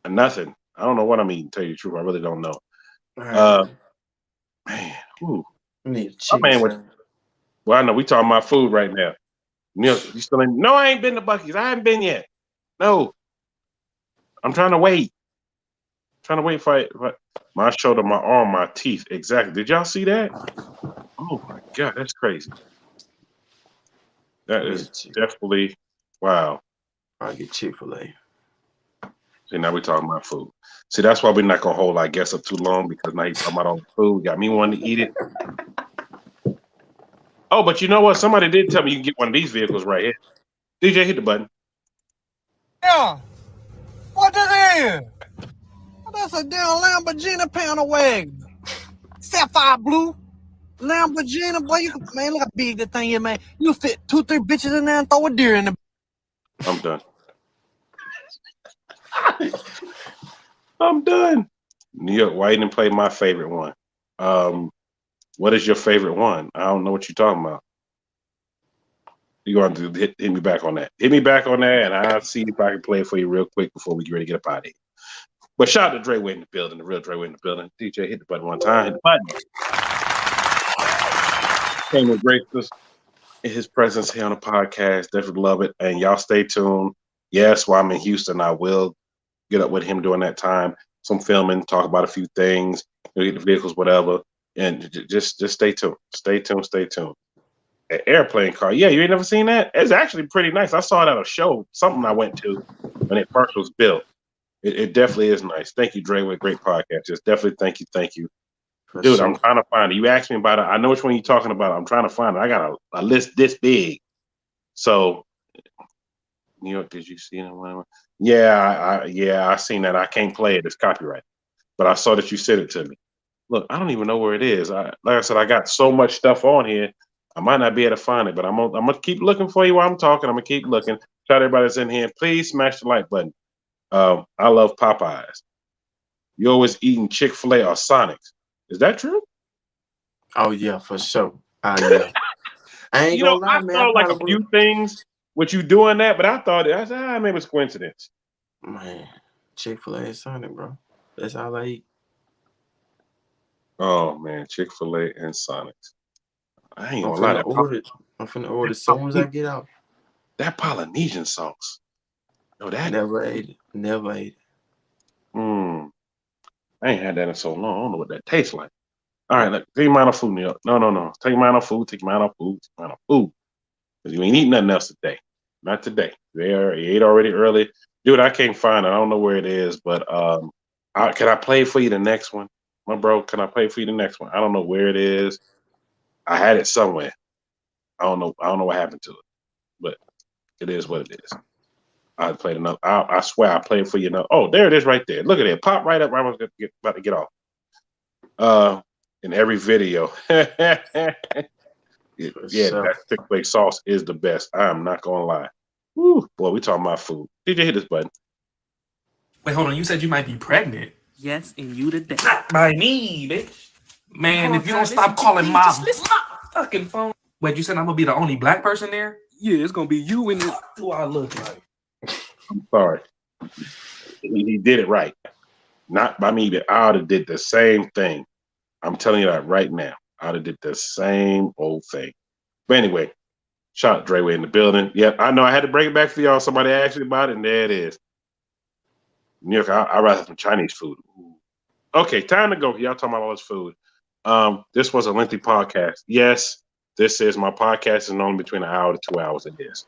Nothing. I don't know what I'm eating, to tell you the truth. I really don't know. Man, ooh. I need chicken. Well, I know we talking about food right now. New York, you still ain't? No, I ain't been to Buc-ee's. I haven't been yet. No. I'm trying to wait. For my shoulder, my arm, my teeth. Exactly. Did y'all see that? Oh my God, that's crazy. That is definitely wow. I'll get Chick-fil-A. See, now we're talking about food. See, that's why we're not gonna hold our guests up too long because now he's talking about all the food. Got me wanting to eat it. Oh, but you know what? Somebody did tell me you can get one of these vehicles right here. DJ, hit the button. Yeah. What this is? That's a damn Lamborghini panel wagon. Sapphire blue. Lamborghini, boy, you can, man, look how big that thing is, man. You fit 2-3 bitches in there and throw a deer in the. I'm done. I'm done. New York, why you didn't play my favorite one? What is your favorite one? I don't know what you're talking about. You're going to hit me back on that. Hit me back on that, and I'll see if I can play it for you real quick before we get ready to get up out of here. But shout out to Dre Way in the building, the real Dre Way in the building. DJ, hit the button one time. Hit the button. Came with gracious in his presence here on the podcast. Definitely love it. And y'all stay tuned. Yes, while I'm in Houston, I will get up with him during that time. Some filming, talk about a few things, get the vehicles, whatever. And just stay tuned. Stay tuned. Stay tuned. An airplane car. Yeah, you ain't never seen that? It's actually pretty nice. I saw it at a show, something I went to when it first was built. It definitely is nice. Thank you, Dre, with great podcast. Just definitely thank you. For Dude, sure. I'm trying to find it. You asked me about it. I know which one you're talking about. I'm trying to find it. I got a list this big. So, New York, did you see it? Yeah, I seen that. I can't play it. It's copyrighted. But I saw that you sent it to me. Look, I don't even know where it is. Like I said, I got so much stuff on here. I might not be able to find it, but I'm gonna keep looking for you while I'm talking. I'm gonna keep looking. Shout out everybody that's in here. Please smash the like button. I love Popeyes. You always eating Chick-fil-A or Sonic's. Is that true? Oh yeah, for sure. Yeah. I ain't gonna lie, I man. saw like a few things with you doing that, but I said, maybe it's coincidence. Man, Chick-fil-A and Sonic, bro. That's all I eat. Oh man, Chick-fil-A and Sonic's. I ain't I'm gonna lie. finna order as soon as I get out. That Polynesian sauce. No, that Never ate it. Never ate it. I ain't had that in so long. I don't know what that tastes like. All right, look, take your mind off food, Neil. No. Take your mind off food. Take your mind off food. Take your mind off food. Because you ain't eating nothing else today. Not today. You ate already early. Dude, I can't find it. I don't know where it is, but can I play for you the next one? My bro, can I play for you the next one? I don't know where it is. I had it somewhere. I don't know what happened to it. But it is what it is. I played enough. I swear I played for you enough. Oh, there it is right there. Look at it. Pop right up. I was about to get off. In every video. That Chick-fil-A sauce is the best. I'm not gonna lie. Woo, boy, we talking about food. DJ, hit this button. Wait, hold on. You said you might be pregnant. Yes, and you today. Not by me, bitch. Man, if you don't stop calling my fucking phone. Wait, you said I'm gonna be the only black person there? Yeah, it's gonna be you and What do I look like? I'm sorry. He did it right. Not by me, but I would have did the same thing. I'm telling you that right now. I would have did the same old thing. But anyway, shout out Dre Way in the building. Yep, I know I had to bring it back for y'all. Somebody asked me about it, and there it is. New York, I'd rather have some Chinese food. Okay, time to go. Y'all talking about all this food. This was a lengthy podcast. Yes, this is my podcast is only between an hour to 2 hours. It is.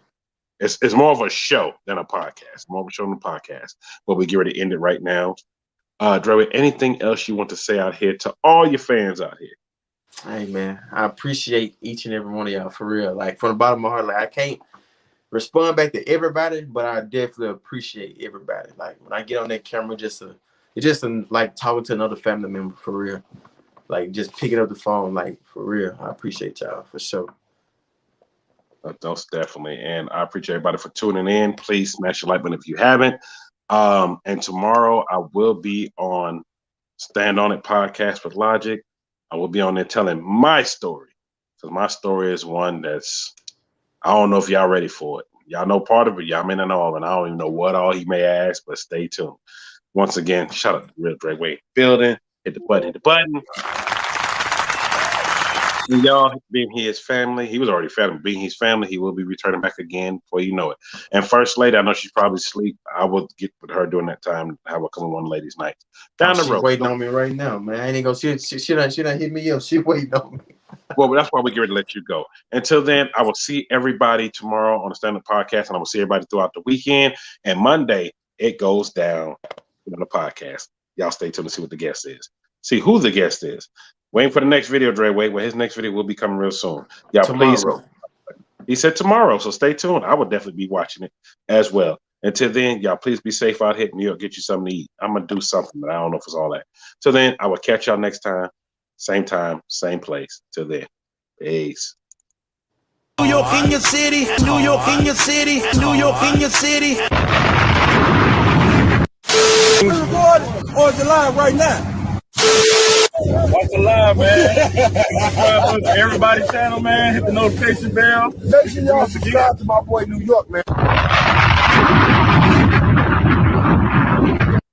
It's more of a show than a podcast. More of a show than a podcast. But we get ready to end it right now. Dre, anything else you want to say out here to all your fans out here? Hey man, I appreciate each and every one of y'all for real. Like from the bottom of my heart, like I can't respond back to everybody, but I definitely appreciate everybody. Like when I get on that camera, it's just like talking to another family member for real. Like just picking up the phone, like for real. I appreciate y'all for sure. Most definitely, and I appreciate everybody for tuning in. Please smash the like button if you haven't. And tomorrow I will be on Stand On It podcast with Logic. I will be on there telling my story, because my story is one that's, I don't know if y'all ready for it. Y'all know part of it, y'all may not know all, and I don't even know what all he may ask, but stay tuned. Once again, shout out to Real Dre Way building. Hit the button. And y'all, being his family, he was already family. Being his family, he will be returning back again before you know it. And First Lady, I know she's probably asleep. I will get with her during that time. Have her come on one ladies' night down the road. She's waiting on me right now, man. I ain't gonna. She done hit me up. She waiting on me. Well, that's why we get ready to let you go. Until then, I will see everybody tomorrow on the Stand Up Podcast, and I will see everybody throughout the weekend. And Monday, it goes down on the podcast. Y'all stay tuned to see what the guest is. See who the guest is. Waiting for the next video, Dre Way. Well, his next video will be coming real soon. Y'all please. He said tomorrow, so stay tuned. I would definitely be watching it as well. Until then, y'all please be safe out here in New York. Get you something to eat. I'm gonna do something, but I don't know if it's all that. Till then, I will catch y'all next time, same place. Till then, peace. New York in your city, New York in your city, New York in your city. Or is it live right now? Watch it live, man. Subscribe to everybody's channel, man. Hit the notification bell. Make sure y'all subscribe to my boy New York, man.